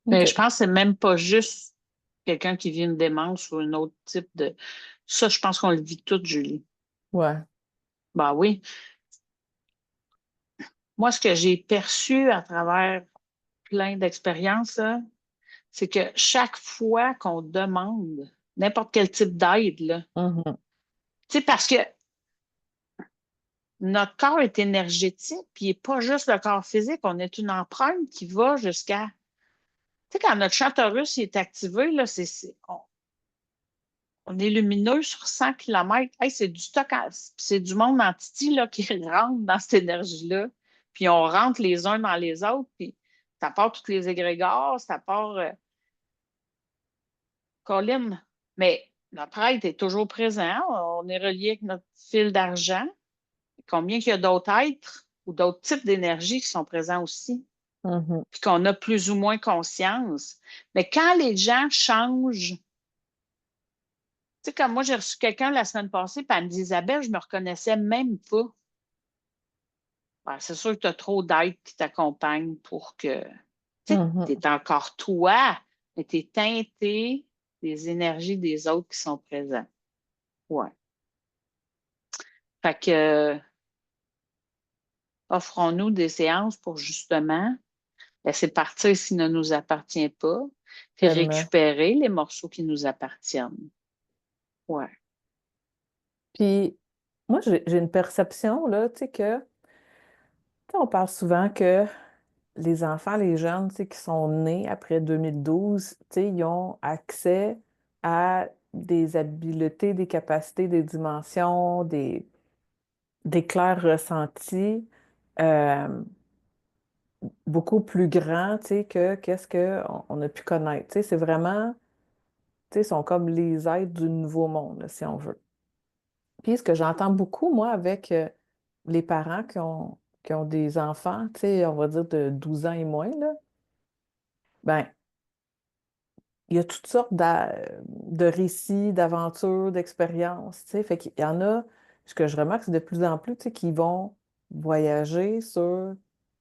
Mais OK. je pense que c'est même pas juste quelqu'un qui vit une démence ou un autre type de. Ça, je pense qu'on le vit tout, Julie. Ouais. Ben oui. Moi, ce que j'ai perçu à travers plein d'expériences, là, c'est que chaque fois qu'on demande n'importe quel type d'aide, là, Mhm. tu sais, parce que notre corps est énergétique, puis il n'est pas juste le corps physique, on est une empreinte qui va jusqu'à. Tu sais, quand notre champ torus est activé, là, on est lumineux sur 100 km. Hey, c'est du stockage, c'est du monde entity là, qui rentre dans cette énergie-là, puis on rentre les uns dans les autres, puis ça part tous les égrégores, ça part. Colin, mais notre aide est toujours présent. On est relié avec notre fil d'argent. Combien qu'il y a d'autres êtres ou d'autres types d'énergie qui sont présents aussi, Mhm. puis qu'on a plus ou moins conscience. Mais quand les gens changent, tu sais, comme moi, j'ai reçu quelqu'un la semaine passée, puis elle me dit, Isabelle, je me reconnaissais même pas. Ben, c'est sûr que tu as trop d'êtres qui t'accompagnent pour que, tu sais, tu Mhm. es encore toi, mais tu es teinté des énergies des autres qui sont présents. Ouais. Fait que, offrons-nous des séances pour justement laisser partir ce qui ne nous appartient pas, puis Tellement. récupérer les morceaux qui nous appartiennent. Ouais. Puis, moi, j'ai une perception, là, tu sais, que, tu sais, on parle souvent que les enfants, les jeunes, tu sais, qui sont nés après 2012, tu sais, ils ont accès à des habiletés, des capacités, des dimensions, des clairs ressentis euh, beaucoup plus grands, tu sais, que qu'est-ce qu'on a pu connaître. Tu sais, c'est vraiment, tu sais, ils sont comme les êtres du nouveau monde, là, si on veut. Puis ce que j'entends beaucoup, moi, avec les parents qui ont des enfants, tu sais, on va dire de 12 ans et moins, là, ben, il y a toutes sortes de récits, d'aventures, d'expériences, tu sais. Fait qu'il y en a, ce que je remarque, c'est de plus en plus, tu sais, qui vont voyager sur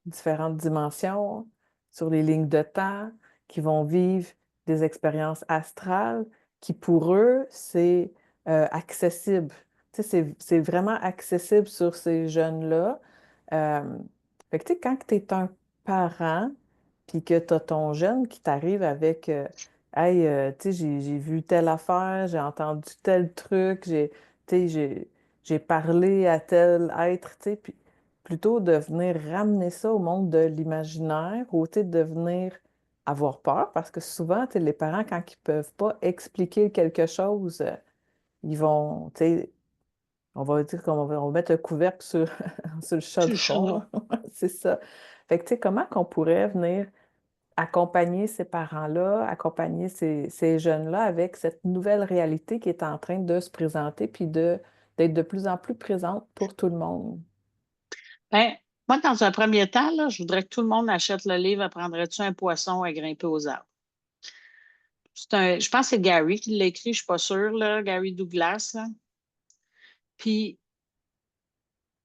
différentes dimensions, sur les lignes de temps, qui vont vivre des expériences astrales, qui pour eux, c'est accessible. Tu sais, c'est vraiment accessible sur ces jeunes-là. Euh, Fait que, tu sais, quand tu es un parent, puis que tu as ton jeune qui t'arrive avec hey, tu sais, j'ai vu telle affaire, j'ai entendu tel truc, tu sais, j'ai parlé à tel être, tu sais, puis plutôt de venir ramener ça au monde de l'imaginaire ou, tu sais, de venir avoir peur, parce que souvent, tu sais, les parents, quand ils peuvent pas expliquer quelque chose, ils vont, tu sais, on va dire on va mettre un couvercle sur, sur le C'est le chaudron, chaudron. là. C'est ça. Fait que, tu sais, comment qu'on pourrait venir accompagner ces parents-là, accompagner ces jeunes-là avec cette nouvelle réalité qui est en train de se présenter, puis d'être de plus en plus présente pour tout le monde. Ben, moi, dans un premier temps, là, je voudrais que tout le monde achète le livre Apprendrais-tu un poisson à grimper aux arbres? Je pense que c'est Gary qui l'a écrit, je ne suis pas sûre, là, Gary Douglas, là. Puis,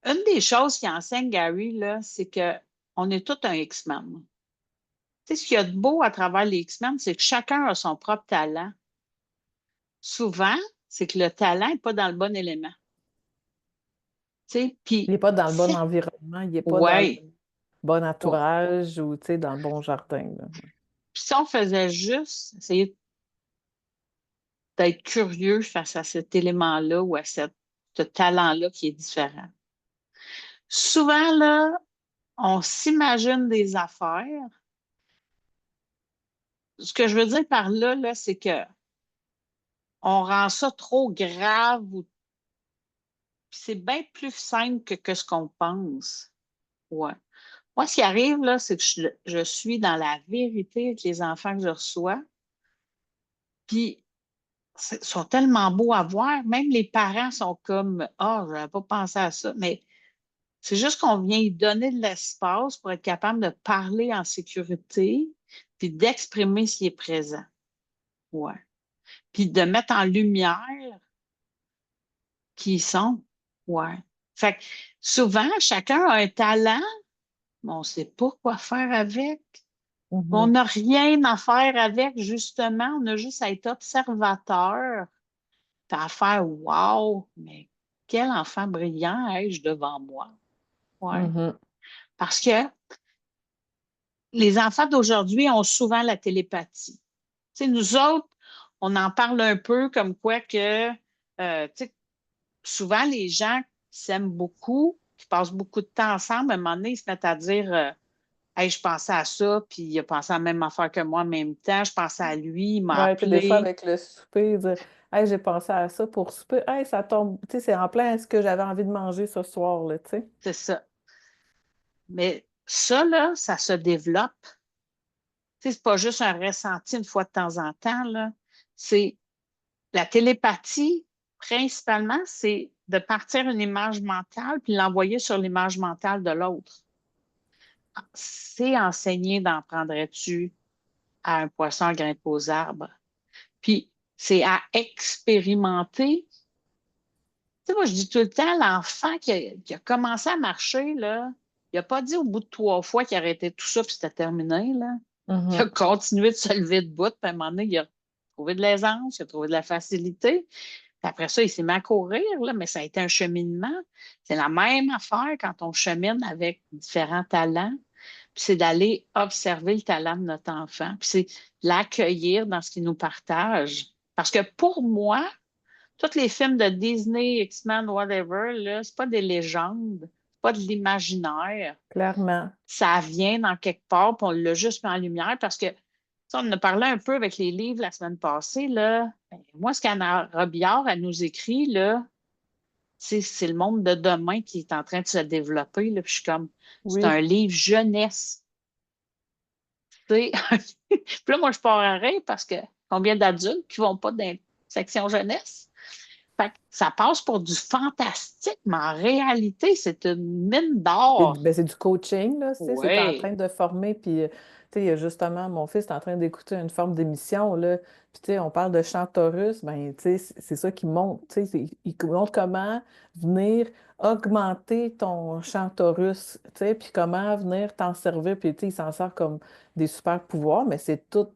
une des choses qui enseigne Gary, là, c'est que on est tous un X-Men. Tu sais, ce qu'il y a de beau à travers les X-Men, c'est que chacun a son propre talent. Souvent, c'est que le talent n'est pas dans le bon élément. Tu sais, Il puis, n'est pas dans le bon si, environnement, il n'est pas dans le ouais, bon ouais. entourage ou, tu sais, dans le bon jardin, là. Puis si on faisait juste essayer d'être curieux face à cet élément-là ou à ce talent-là qui est différent. Souvent, là, on s'imagine des affaires. Ce que je veux dire par là, c'est que on rend ça trop grave ou puis c'est bien plus simple que ce qu'on pense. Ouais. Moi, ce qui arrive, là, c'est que je suis dans la vérité avec les enfants que je reçois. Puis, ils sont tellement beaux à voir. Même les parents sont comme ah, je n'avais pas pensé à ça. Mais c'est juste qu'on vient lui donner de l'espace pour être capable de parler en sécurité, puis d'exprimer ce qui est présent. Ouais. Puis de mettre en lumière qui ils sont. Ouais. Fait que souvent, chacun a un talent, mais on ne sait pas quoi faire avec. On Mhm. n'a rien à faire avec, justement. On a juste à être observateur, puis à faire wow, mais quel enfant brillant ai-je devant moi? Ouais. Mhm. Parce que les enfants d'aujourd'hui ont souvent la télépathie. Tu sais, nous autres, on en parle un peu comme quoi que, tu sais, souvent les gens qui s'aiment beaucoup, qui passent beaucoup de temps ensemble, à un moment donné, ils se mettent à dire hey, je pensais à ça, puis il a pensé à la même affaire que moi en même temps, je pensais à lui, il m'a Ouais, puis des fois appelé. avec le souper, dire hey, j'ai pensé à ça pour souper. Hey, ça tombe, tu sais, c'est en plein ce que j'avais envie de manger ce soir, là, tu sais. C'est ça. Mais ça, là, ça se développe. Tu sais, c'est pas juste un ressenti une fois de temps en temps, là. C'est la télépathie, principalement, c'est de partir une image mentale puis l'envoyer sur l'image mentale de l'autre. C'est enseigné d'en prendrais-tu à un poisson à grimper aux arbres. Puis c'est à expérimenter. Tu sais, moi, je dis tout le temps, l'enfant qui a commencé à marcher, là, il n'a pas dit au bout de 3 fois qu'il arrêtait tout ça puis c'était terminé, là. Il a Mhm. continué de se lever debout, puis à un moment donné, il a trouvé de l'aisance, il a trouvé de la facilité. Puis après ça, il s'est mis à courir, là, mais ça a été un cheminement. C'est la même affaire quand on chemine avec différents talents. Puis c'est d'aller observer le talent de notre enfant. Puis c'est l'accueillir dans ce qu'il nous partage. Parce que pour moi, tous les films de Disney, X-Men, whatever, là, c'est pas des légendes, c'est pas de l'imaginaire. Clairement. Ça vient dans quelque part, puis on l'a juste mis en lumière parce que ça, on en a parlé un peu avec les livres la semaine passée, là. Ben, moi, ce qu'Anna Robillard, elle nous écrit, là, c'est le monde de demain qui est en train de se développer, là. Puis je suis comme, c'est Oui. un livre jeunesse. Tu sais. Puis là, moi, je pars à rire parce que combien d'adultes qui vont pas dans la section jeunesse? Fait que ça passe pour du fantastique, mais en réalité, c'est une mine d'or. Ben, c'est du coaching, là, tu sais, c'est en train Oui, de former, puis, tu sais, il y a justement, mon fils est en train d'écouter une forme d'émission, là, puis, tu sais, on parle de chant Taurus, ben, tu sais, c'est ça qui montre, tu sais, il montre comment venir augmenter ton chant Taurus, tu sais, puis comment venir t'en servir, puis, tu sais, il s'en sert comme des super pouvoirs, mais c'est tout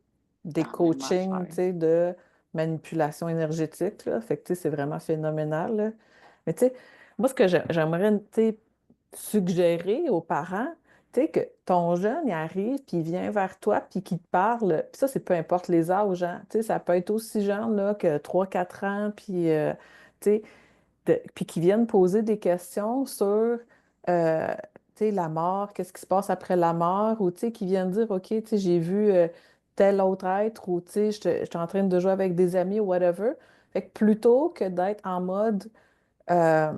c'est des la même coachings, affaire. tu sais, de manipulation énergétique, là, fait que, tu sais, c'est vraiment phénoménal, là. Mais, tu sais, moi, ce que j'aimerais, tu sais, suggérer aux parents, tu sais, que ton jeune, il arrive, puis il vient vers toi, puis qu'il te parle. Puis ça, c'est peu importe les âges, hein. Tu sais, ça peut être aussi jeune là, que 3 4 ans, puis, tu sais, puis qu'ils viennent poser des questions sur, tu sais, la mort, qu'est-ce qui se passe après la mort, ou, tu sais, qu'ils viennent dire, OK, tu sais, j'ai vu tel autre être, ou, tu sais, j'étais en train de jouer avec des amis, ou whatever. Fait que plutôt que d'être en mode euh,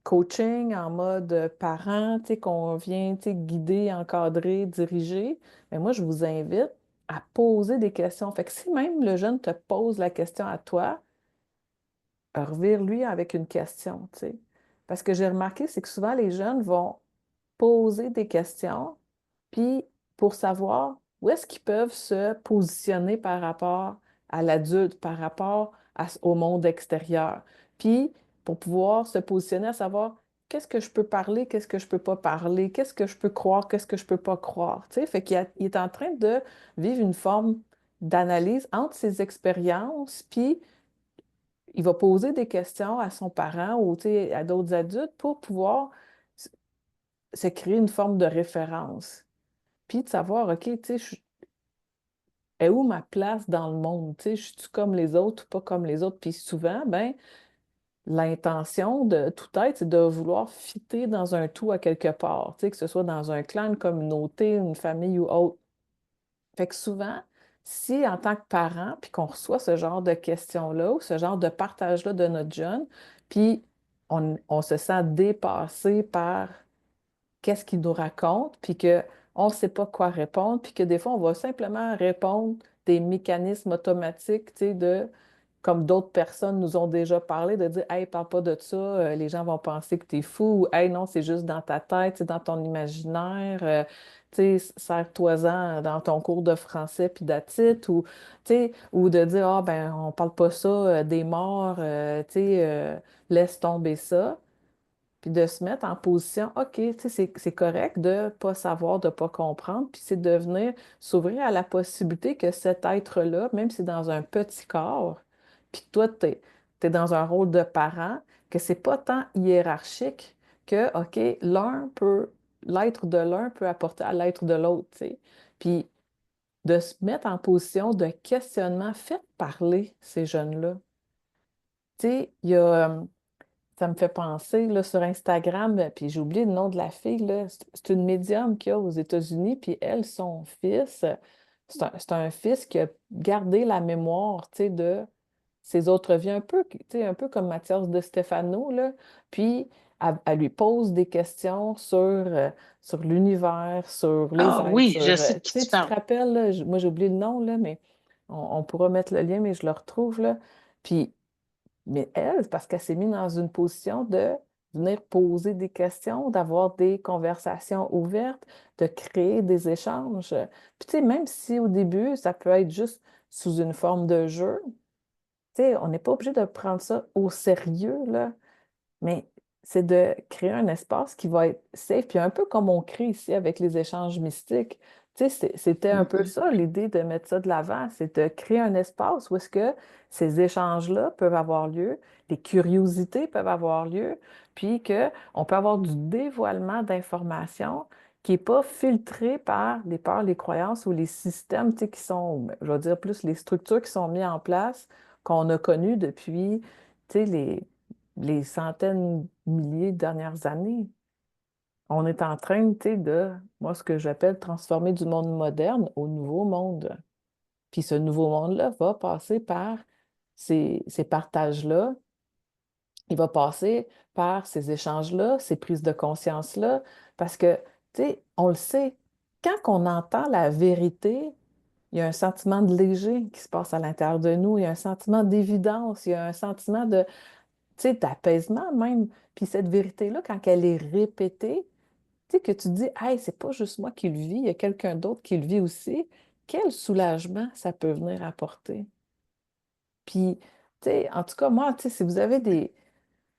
coaching en mode parent, tu sais, qu'on vient, tu sais, guider, encadrer, diriger, mais moi, je vous invite à poser des questions. Fait que si même le jeune te pose la question à toi, revire-lui avec une question, tu sais. Parce que j'ai remarqué, c'est que souvent, les jeunes vont poser des questions, puis pour savoir où est-ce qu'ils peuvent se positionner par rapport à l'adulte, par rapport au monde extérieur. Puis pour pouvoir se positionner à savoir qu'est-ce que je peux parler, qu'est-ce que je peux pas parler, qu'est-ce que je peux croire, qu'est-ce que je peux pas croire. Tu sais, fait il est en train de vivre une forme d'analyse entre ses expériences, puis il va poser des questions à son parent ou tu sais, à d'autres adultes pour pouvoir se créer une forme de référence. Puis de savoir, OK, tu sais, est où ma place dans le monde? Tu sais, je suis comme les autres ou pas comme les autres? Puis souvent, ben, l'intention de tout être, c'est de vouloir fitter dans un tout à quelque part, tu sais, que ce soit dans un clan, une communauté, une famille ou autre. Fait que souvent, si en tant que parent, puis qu'on reçoit ce genre de questions-là ou ce genre de partage-là de notre jeune, puis on se sent dépassé par qu'est-ce qu'il nous raconte, puis qu'on ne sait pas quoi répondre, puis que des fois, on va simplement répondre des mécanismes automatiques, tu sais, comme d'autres personnes nous ont déjà parlé, de dire, hey, parle pas de ça, les gens vont penser que tu es fou, ou hey, non, c'est juste dans ta tête, c'est dans ton imaginaire, tu sais, serre-toi-en dans ton cours de français, puis d'attitude, ou, tu sais, ou de dire, ah, ben, on parle pas ça des morts, tu sais, laisse tomber ça. Puis de se mettre en position, OK, tu sais, c'est correct de ne pas savoir, de ne pas comprendre, puis c'est de venir s'ouvrir à la possibilité que cet être-là, même si c'est dans un petit corps, puis que toi, tu es, dans un rôle de parent, que c'est pas tant hiérarchique que, OK, l'être de l'un peut apporter à l'être de l'autre, tu sais. Puis de se mettre en position de questionnement, faites parler ces jeunes-là. Tu sais, il y a, ça me fait penser là, sur Instagram, puis j'ai oublié le nom de la fille, là. C'est une médium qu'il y a aux États-Unis, puis elle, son fils, c'est un fils qui a gardé la mémoire, tu sais, de ses autres vies, un peu, tu sais, un peu comme Mathias de Stefano, là. Puis elle lui pose des questions sur l'univers, sur les Ah êtres, oui, je sais de tu qui sais, tu tu te parles. rappelles, là, moi j'ai oublié le nom, là, mais on pourra mettre le lien, mais je le retrouve, là. Puis mais elle, c'est parce qu'elle s'est mise dans une position de venir poser des questions, d'avoir des conversations ouvertes, de créer des échanges. Puis, tu sais, même si au début, ça peut être juste sous une forme de jeu, tu sais, on n'est pas obligé de prendre ça au sérieux, là. Mais c'est de créer un espace qui va être safe, puis un peu comme on crée ici avec les échanges mystiques. Tu sais, c'était un peu Mhm. ça, l'idée de mettre ça de l'avant, c'est de créer un espace où est-ce que ces échanges-là peuvent avoir lieu, les curiosités peuvent avoir lieu, puis qu'on peut avoir du dévoilement d'informations qui n'est pas filtré par les peurs, les croyances ou les systèmes, qui sont, je vais dire plus les structures qui sont mises en place, qu'on a connues depuis tu sais, les centaines, milliers de dernières années. On est en train, tu sais, de, moi, ce que j'appelle transformer du monde moderne au nouveau monde. Puis ce nouveau monde-là va passer par ces partages-là. Il va passer par ces échanges-là, ces prises de conscience-là, parce que, tu sais, on le sait, quand on entend la vérité, il y a un sentiment de léger qui se passe à l'intérieur de nous, il y a un sentiment d'évidence, il y a un sentiment de, tu sais, d'apaisement même. Puis cette vérité-là, quand elle est répétée, tu sais, que tu te dis, hey, c'est pas juste moi qui le vis, il y a quelqu'un d'autre qui le vit aussi, quel soulagement ça peut venir apporter. Puis, tu sais, en tout cas, moi, tu sais, si vous avez des,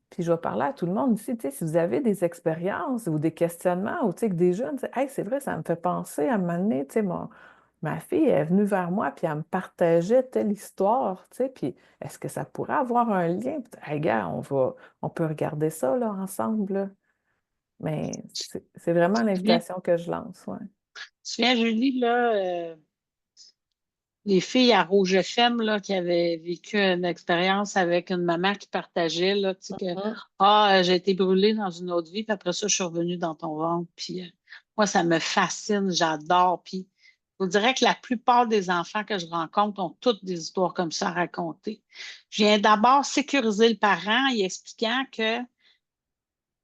puis je vais parler à tout le monde ici, tu sais, si vous avez des expériences ou des questionnements, ou tu sais, que des jeunes, tu sais, hey, c'est vrai, ça me fait penser à un moment donné, tu sais, ma fille est venue vers moi, puis elle me partageait telle histoire, tu sais, puis est-ce que ça pourrait avoir un lien? Puis, hey, gars, on peut regarder ça, là, ensemble, là. Mais c'est vraiment Tu te souviens, l'invitation que je lance, ouais. tu te souviens, Julie, là, les filles à Rouge FM là, qui avaient vécu une expérience avec une maman qui partageait là, tu sais, que Mhm. j'ai été brûlée dans une autre vie, puis après ça, je suis revenue dans ton ventre. Puis moi, ça me fascine, j'adore. Puis je vous dirais que la plupart des enfants que je rencontre ont toutes des histoires comme ça à raconter. Je viens d'abord sécuriser le parent en expliquant que, tu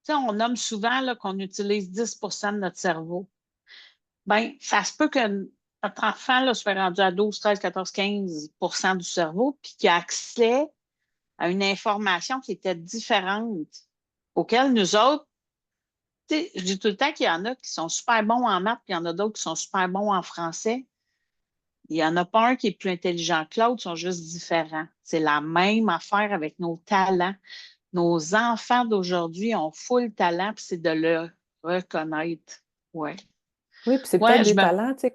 sais, on nomme souvent là, qu'on utilise 10% de notre cerveau. Bien, ça se peut que notre enfant là, soit rendu à 12, 13, 14, 15% du cerveau, puis qu'il a accès à une information qui était différente, auquel nous autres, tu sais, je dis tout le temps qu'il y en a qui sont super bons en maths, puis il y en a d'autres qui sont super bons en français. Il n'y en a pas un qui est plus intelligent que l'autre, ils sont juste différents. C'est la même affaire avec nos talents. Nos enfants d'aujourd'hui ont full talent, puis c'est de le reconnaître. Ouais. Oui, puis c'est peut-être Ouais, je des me. talents, tu sais,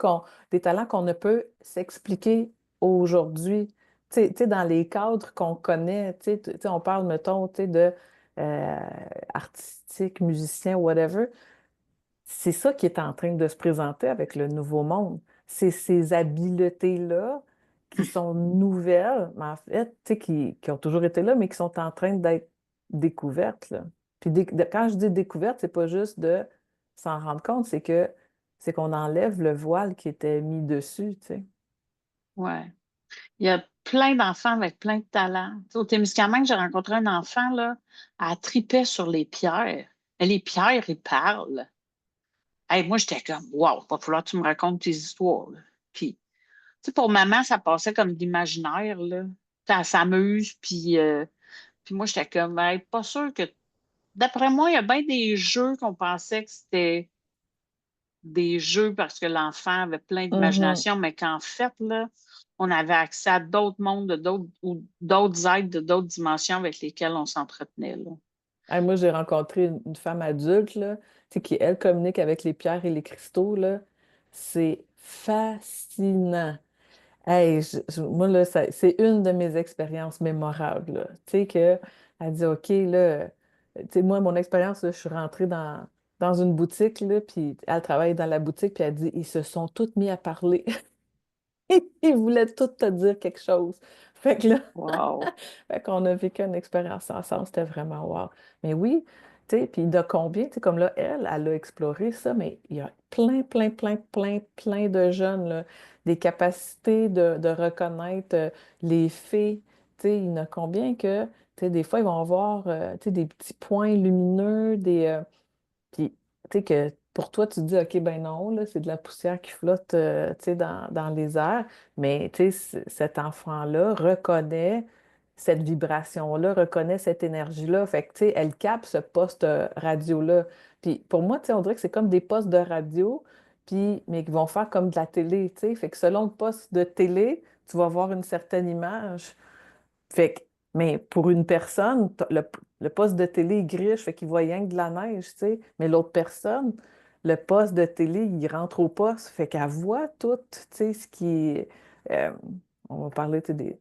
des talents qu'on ne peut s'expliquer aujourd'hui. Tu sais, dans les cadres qu'on connaît, tu sais, on parle, mettons, tu sais, de euh, artistique, musicien, whatever. C'est ça qui est en train de se présenter avec le nouveau monde. C'est ces habiletés-là qui sont nouvelles, mais en fait, tu sais, qui ont toujours été là, mais qui sont en train d'être découvertes, là. Puis quand je dis découverte, c'est pas juste de s'en rendre compte, c'est qu'on enlève le voile qui était mis dessus, tu sais. Ouais. Il y a plein d'enfants avec plein de talents. Tu sais, au Témiscamingue, j'ai rencontré un enfant, là, elle tripait sur les pierres. Et les pierres, ils parlent. Hey, moi, j'étais comme, wow, va falloir que tu me racontes tes histoires, là. Puis, tu sais, pour maman, ça passait comme de l'imaginaire, là. Tu sais, elle s'amuse, puis moi, j'étais comme, hey, pas sûr que. D'après moi, il y a bien des jeux qu'on pensait que c'était des jeux parce que l'enfant avait plein Mhm. d'imagination, mais qu'en fait, là, on avait accès à d'autres mondes, de d'autres, ou d'autres êtres de d'autres dimensions avec lesquelles on s'entretenait, là. Hey, moi, j'ai rencontré une femme adulte, là, tu sais, qui, elle, communique avec les pierres et les cristaux, là. C'est fascinant. Hey, moi, là, c'est une de mes expériences mémorables, là. Tu sais, que, elle dit, OK, là, tu sais, moi, mon expérience, là, je suis rentrée dans une boutique, là, puis elle travaille dans la boutique, puis elle dit, ils se sont tous mis à parler. Ils voulaient tous te dire quelque chose. Fait que là, Wow. fait qu'on a vécu une expérience ensemble, c'était vraiment wow. Mais oui, tu sais, puis de combien, tu sais, comme là, elle a exploré ça, mais il y a plein, plein, plein, plein, plein de jeunes, là, des capacités de reconnaître les faits. Tu sais, il y en a combien que, tu sais, des fois, ils vont avoir, tu sais, des petits points lumineux, puis, tu sais, que pour toi, tu te dis, OK, ben non, là, c'est de la poussière qui flotte, tu sais, dans les airs. Mais, tu sais, cet enfant-là reconnaît cette vibration-là, reconnaît cette énergie-là. Fait que, tu sais, elle capte ce poste radio-là. Puis, pour moi, tu sais, on dirait que c'est comme des postes de radio, puis, mais qui vont faire comme de la télé, tu sais. Fait que selon le poste de télé, tu vas voir une certaine image. Fait que, mais pour une personne, le poste de télé, il griche, fait qu'il voit rien que de la neige, tu sais. Mais l'autre personne, le poste de télé, il rentre au poste, fait qu'elle voit tout, tu sais, ce qui est... euh, on va parler, tu sais,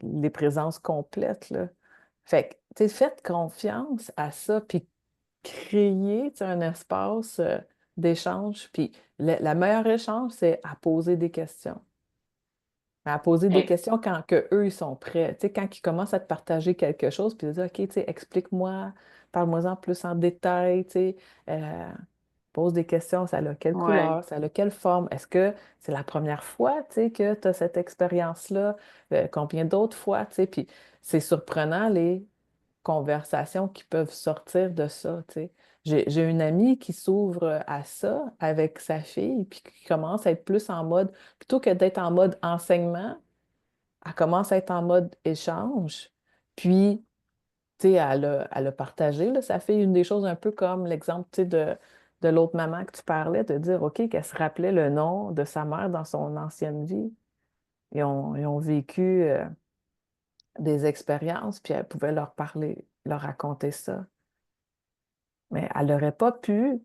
des présences complètes, là. Fait que, tu sais, faites confiance à ça, puis créer, tu sais, un espace d'échange. Puis la meilleure échange, c'est à poser des questions. Mais à poser des Eh, questions quand que eux, ils sont prêts. Tu sais, quand ils commencent à te partager quelque chose, puis ils disent, OK, tu sais, explique-moi, parle-moi-en plus en détail, tu sais, euh, pose des questions, ça a quelle ouais, couleur, ça a quelle forme? Est-ce que c'est la première fois, tu sais, que tu as cette expérience-là? Combien d'autres fois, tu sais? Puis c'est surprenant les conversations qui peuvent sortir de ça, tu sais. J'ai une amie qui s'ouvre à ça avec sa fille, puis qui commence à être plus en mode, plutôt que d'être en mode enseignement, elle commence à être en mode échange. Puis, tu sais, elle a partagé, là, sa fille, une des choses un peu comme l'exemple, tu sais, de l'autre maman que tu parlais, de dire, OK, qu'elle se rappelait le nom de sa mère dans son ancienne vie. Ils ont vécu des expériences, puis elle pouvait leur parler, leur raconter ça. Mais elle n'aurait pas pu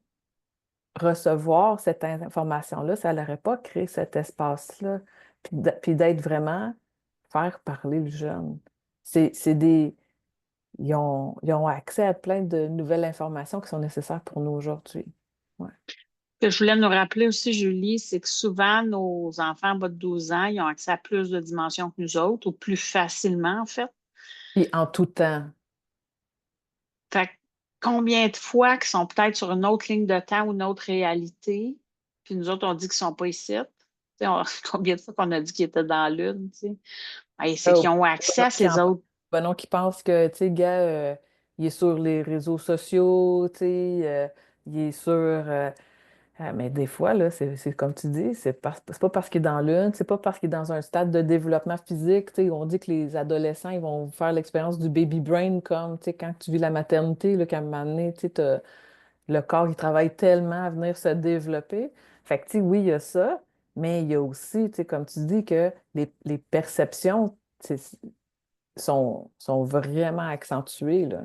recevoir cette information-là, ça n'aurait pas créé cet espace-là, puis d'être vraiment, faire parler le jeune. C'est des, ils ont accès à plein de nouvelles informations qui sont nécessaires pour nous aujourd'hui. Ouais. Ce que je voulais nous rappeler aussi, Julie, c'est que souvent, nos enfants en bas de 12 ans, ils ont accès à plus de dimensions que nous autres, ou plus facilement, en fait. Puis en tout temps, Fait que combien de fois qu'ils sont peut-être sur une autre ligne de temps ou une autre réalité, puis nous autres, on dit qu'ils ne sont pas ici. Tu sais, combien de fois qu'on a dit qu'ils étaient dans la Lune, tu sais. Ben, c'est qu'ils oh, ont accès à ces autres. Bonon qui pense que, tu sais, gars, il est sur les réseaux sociaux, tu sais, il est sur, mais des fois, là, c'est comme tu dis, c'est pas parce qu'il est dans l'une, c'est pas parce qu'il est dans un stade de développement physique. Tu sais, on dit que les adolescents, ils vont faire l'expérience du baby brain comme, tu sais, quand tu vis la maternité, là, qu'à un moment donné, tu sais, le corps, il travaille tellement à venir se développer. Fait que, tu sais, oui, il y a ça, mais il y a aussi, tu sais, comme tu dis, que les perceptions, tu sais, sont vraiment accentuées, là.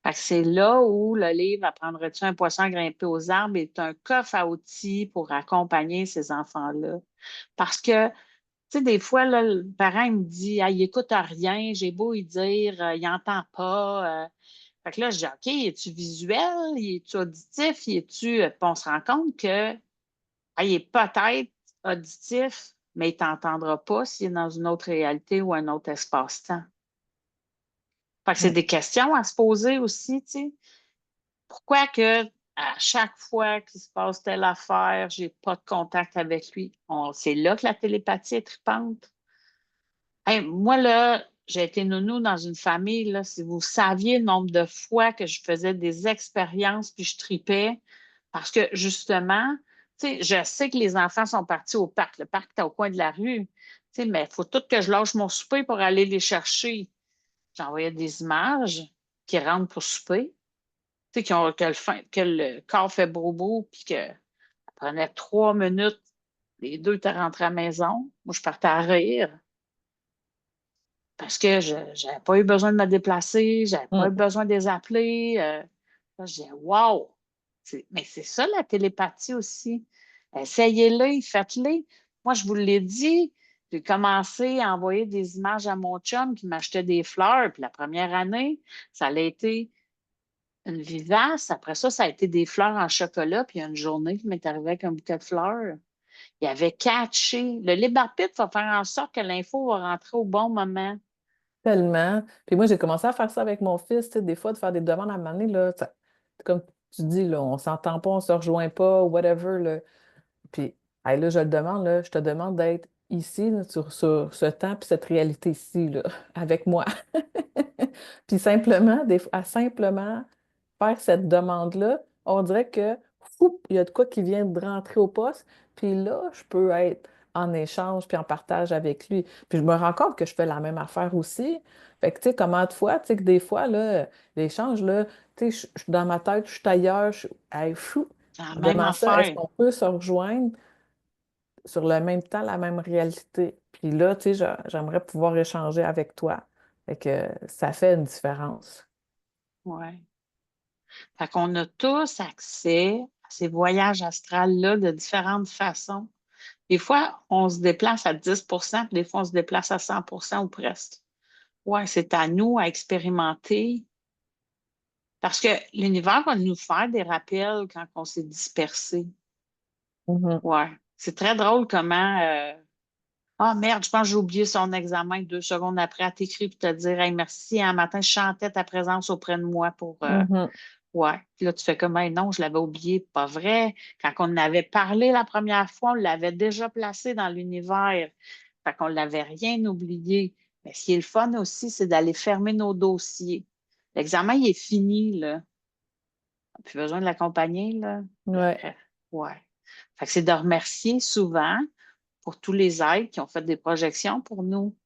Fait que c'est là où le livre Apprendrais-tu un poisson à grimper aux arbres est un coffre à outils pour accompagner ces enfants-là. Parce que, tu sais, des fois, là, le parent il me dit ah, il écoute rien, j'ai beau lui dire, il n'entend pas. Fait que là, je dis OK, es-tu visuel, es-tu auditif, es-tu. Puis on se rend compte que ah, il est peut-être auditif, mais il ne t'entendra pas s'il est dans une autre réalité ou un autre espace-temps. Fait que c'est Mm. des questions à se poser aussi, tu sais. Pourquoi que à chaque fois qu'il se passe telle affaire, j'ai pas de contact avec lui? C'est là que la télépathie est tripante. Hey, moi, là, j'ai été nounou dans une famille, là, si vous saviez le nombre de fois que je faisais des expériences puis je tripais, parce que justement, tu sais, je sais que les enfants sont partis au parc. Le parc est au coin de la rue, tu sais, mais il faut tout que je lâche mon souper pour aller les chercher. J'envoyais des images qui rentrent pour souper, tu sais, que le corps fait bobo, puis que ça prenait 3 minutes, les deux étaient rentrés à la maison. Moi, je partais à rire parce que je n'avais pas eu besoin de me déplacer, j'avais pas eu Mm. besoin de les appeler. Là, je disais, wow! Mais c'est ça la télépathie aussi. Essayez-le, faites-le. Moi, je vous l'ai dit, j'ai commencé à envoyer des images à mon chum qui m'achetait des fleurs. Puis la première année, ça a été une vivace. Après ça, ça a été des fleurs en chocolat. Puis il y a une journée qui m'est arrivé avec un bouquet de fleurs. Il avait catché. Le Libarpit va faire en sorte que l'info va rentrer au bon moment. Tellement. Puis moi, j'ai commencé à faire ça avec mon fils, tu sais, des fois, de faire des demandes à un moment donné, là, comme tu dis, là, on s'entend pas, on se rejoint pas, whatever, là. Puis, hey, là, je le demande, là, je te demande d'être ici, là, sur ce temps, puis cette réalité-ci, là, avec moi. Puis simplement, à simplement faire cette demande-là, on dirait que, fou, il y a de quoi qui vient de rentrer au poste, puis là, je peux être en échange puis en partage avec lui. Puis je me rends compte que je fais la même affaire aussi. Fait que, tu sais, comment de fois, tu sais, que des fois, là, l'échange, là, tu sais, je suis dans ma tête, je suis ailleurs, hey, fou, C'est la même vraiment ça, est-ce affaire. qu'on peut se rejoindre sur le même temps, la même réalité? Puis là, tu sais, j'aimerais pouvoir échanger avec toi. Fait que ça fait une différence. Ouais. Fait qu'on a tous accès à ces voyages astrales-là de différentes façons. Des fois, on se déplace à 10%, puis des fois, on se déplace à 100% ou presque. Ouais, c'est à nous à expérimenter parce que l'univers va nous faire des rappels quand on s'est dispersé. Mhm. Ouais. C'est très drôle comment Ah merde, je pense que j'ai oublié son examen 2 secondes après. Elle t'écrit pour te dire hey, merci. Un matin, je chantais ta présence auprès de moi pour. Mhm. Ouais. Puis là, tu fais comme hey, non, je l'avais oublié. Pas vrai. Quand on en avait parlé la première fois, on l'avait déjà placé dans l'univers. Fait qu'on ne l'avait rien oublié. Mais ce qui est le fun aussi, c'est d'aller fermer nos dossiers. L'examen, il est fini, là. Plus besoin de l'accompagner, là. Ouais. Ouais. Fait que c'est de remercier souvent pour tous les aides qui ont fait des projections pour nous.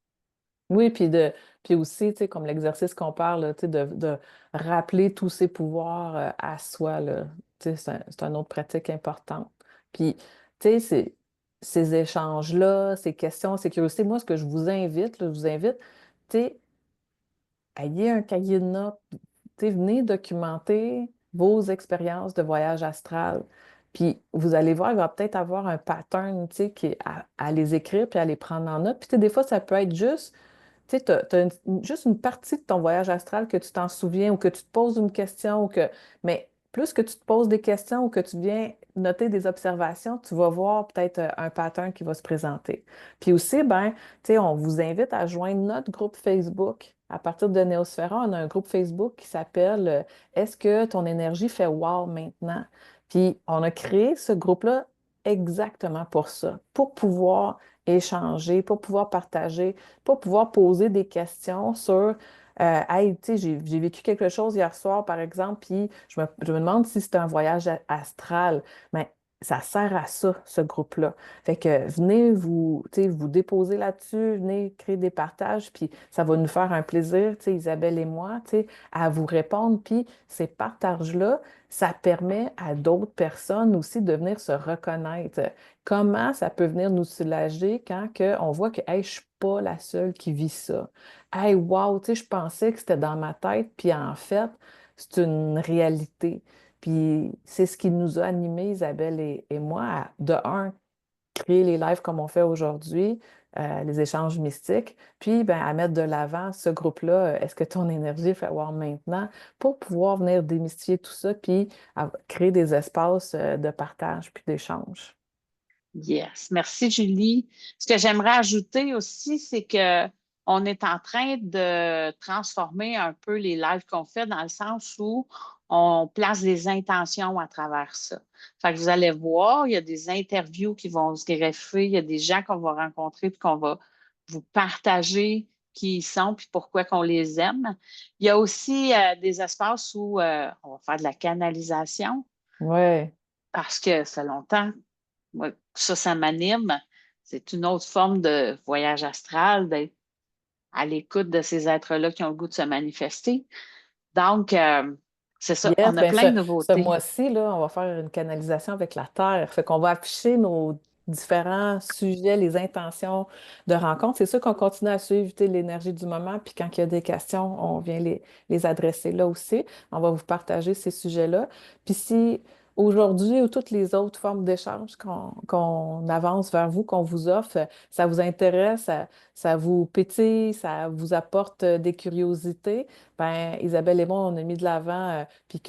Oui, puis aussi, tu sais, comme l'exercice qu'on parle, là, tu sais, de rappeler tous ses pouvoirs à soi, là. Tu sais, c'est une autre pratique importante. Puis, tu sais, ces échanges-là, ces questions, ces curiosités, moi, ce que je vous invite, là, je vous invite, tu sais, ayez un cahier de notes, tu sais, venez documenter vos expériences de voyage astral. Puis vous allez voir, il va peut-être avoir un pattern, tu sais, à les écrire puis à les prendre en note. Puis tu sais, des fois, ça peut être juste tu sais, juste une partie de ton voyage astral que tu t'en souviens ou que tu te poses une question ou que. Mais plus que tu te poses des questions ou que tu viens noter des observations, tu vas voir peut-être un pattern qui va se présenter. Puis aussi, ben, tu sais, on vous invite à joindre notre groupe Facebook. À partir de Néosphéra, on a un groupe Facebook qui s'appelle Est-ce que ton énergie fait wow maintenant? Puis on a créé ce groupe-là exactement pour ça, pour pouvoir échanger, pour pouvoir partager pas pouvoir poser des questions sur hey, tu sais, j'ai vécu quelque chose hier soir, par exemple, puis je me demande si c'est un voyage astral. Mais ça sert à ça, ce groupe-là. Fait que venez vous, tu sais, vous déposer là-dessus, venez créer des partages, puis ça va nous faire un plaisir, tu sais, Isabelle et moi, tu sais, à vous répondre. Puis ces partages-là, ça permet à d'autres personnes aussi de venir se reconnaître. Comment ça peut venir nous soulager quand on voit que hey, je ne suis pas la seule qui vit ça. Hey, wow, tu sais, je pensais que c'était dans ma tête, puis en fait, c'est une réalité. Puis c'est ce qui nous a animés, Isabelle et moi, de un, créer les lives comme on fait aujourd'hui, les échanges mystiques, puis ben, à mettre de l'avant ce groupe-là, est-ce que ton énergie fait voir maintenant, pour pouvoir venir démystifier tout ça, puis créer des espaces de partage puis d'échange. Yes. Merci, Julie. Ce que j'aimerais ajouter aussi, c'est que on est en train de transformer un peu les lives qu'on fait dans le sens où on place des intentions à travers ça. Fait que vous allez voir, il y a des interviews qui vont se greffer, il y a des gens qu'on va rencontrer puis qu'on va vous partager qui ils sont puis pourquoi qu'on les aime. Il y a aussi des espaces où on va faire de la canalisation Ouais. parce que ça fait longtemps moi, ça m'anime. C'est une autre forme de voyage astral, d'être à l'écoute de ces êtres-là qui ont le goût de se manifester. Donc, c'est ça, Yes, on a bien plein de ce nouveautés. mois-ci, là, on va faire une canalisation avec la Terre. Fait qu'on va afficher nos différents sujets, les intentions de rencontre. C'est sûr qu'on continue à suivre tu sais, l'énergie du moment, puis quand il y a des questions, on vient les adresser là aussi. On va vous partager ces sujets-là. Puis si aujourd'hui ou toutes les autres formes d'échange qu'on avance vers vous, qu'on vous offre, ça vous intéresse, ça vous pétille, ça vous apporte des curiosités, ben Isabelle et moi, on a mis de l'avant puis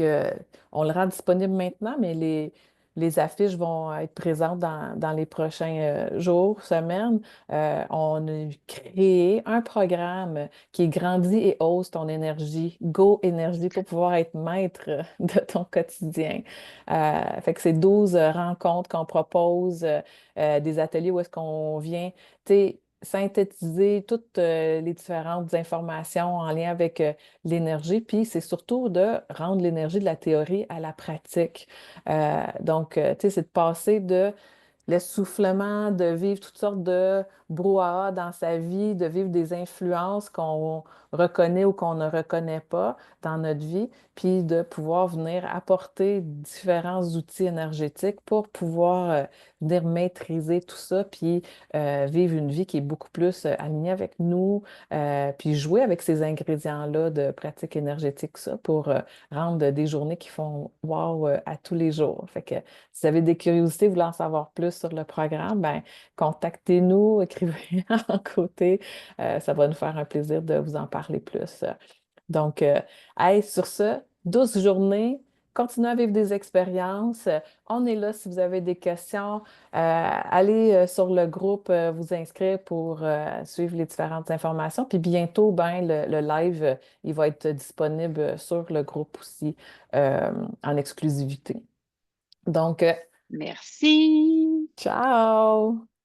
on le rend disponible maintenant, mais les affiches vont être présentes dans les prochains jours, semaines. On a créé un programme qui grandit et hausse ton énergie, Go Énergie, pour pouvoir être maître de ton quotidien. Fait que c'est 12 rencontres qu'on propose, des ateliers où est-ce qu'on vient, tu sais, synthétiser toutes les différentes informations en lien avec l'énergie, puis c'est surtout de rendre l'énergie de la théorie à la pratique. Donc, tu sais, c'est de passer de l'essoufflement, de vivre toutes sortes de brouhaha dans sa vie, de vivre des influences qu'on reconnaît ou qu'on ne reconnaît pas dans notre vie, puis de pouvoir venir apporter différents outils énergétiques pour pouvoir venir maîtriser tout ça, puis vivre une vie qui est beaucoup plus alignée avec nous, puis jouer avec ces ingrédients-là de pratique énergétique, ça, pour rendre des journées qui font wow à tous les jours. Fait que si vous avez des curiosités, vous voulez en savoir plus sur le programme, ben, contactez-nous, écrivez en côté. Ça va nous faire un plaisir de vous en parler plus. Donc, hey, sur ce, douce journée, continuez à vivre des expériences. On est là si vous avez des questions. Allez sur le groupe vous inscrire pour suivre les différentes informations. Puis bientôt, ben, le live, il va être disponible sur le groupe aussi en exclusivité. Donc, Merci. ciao!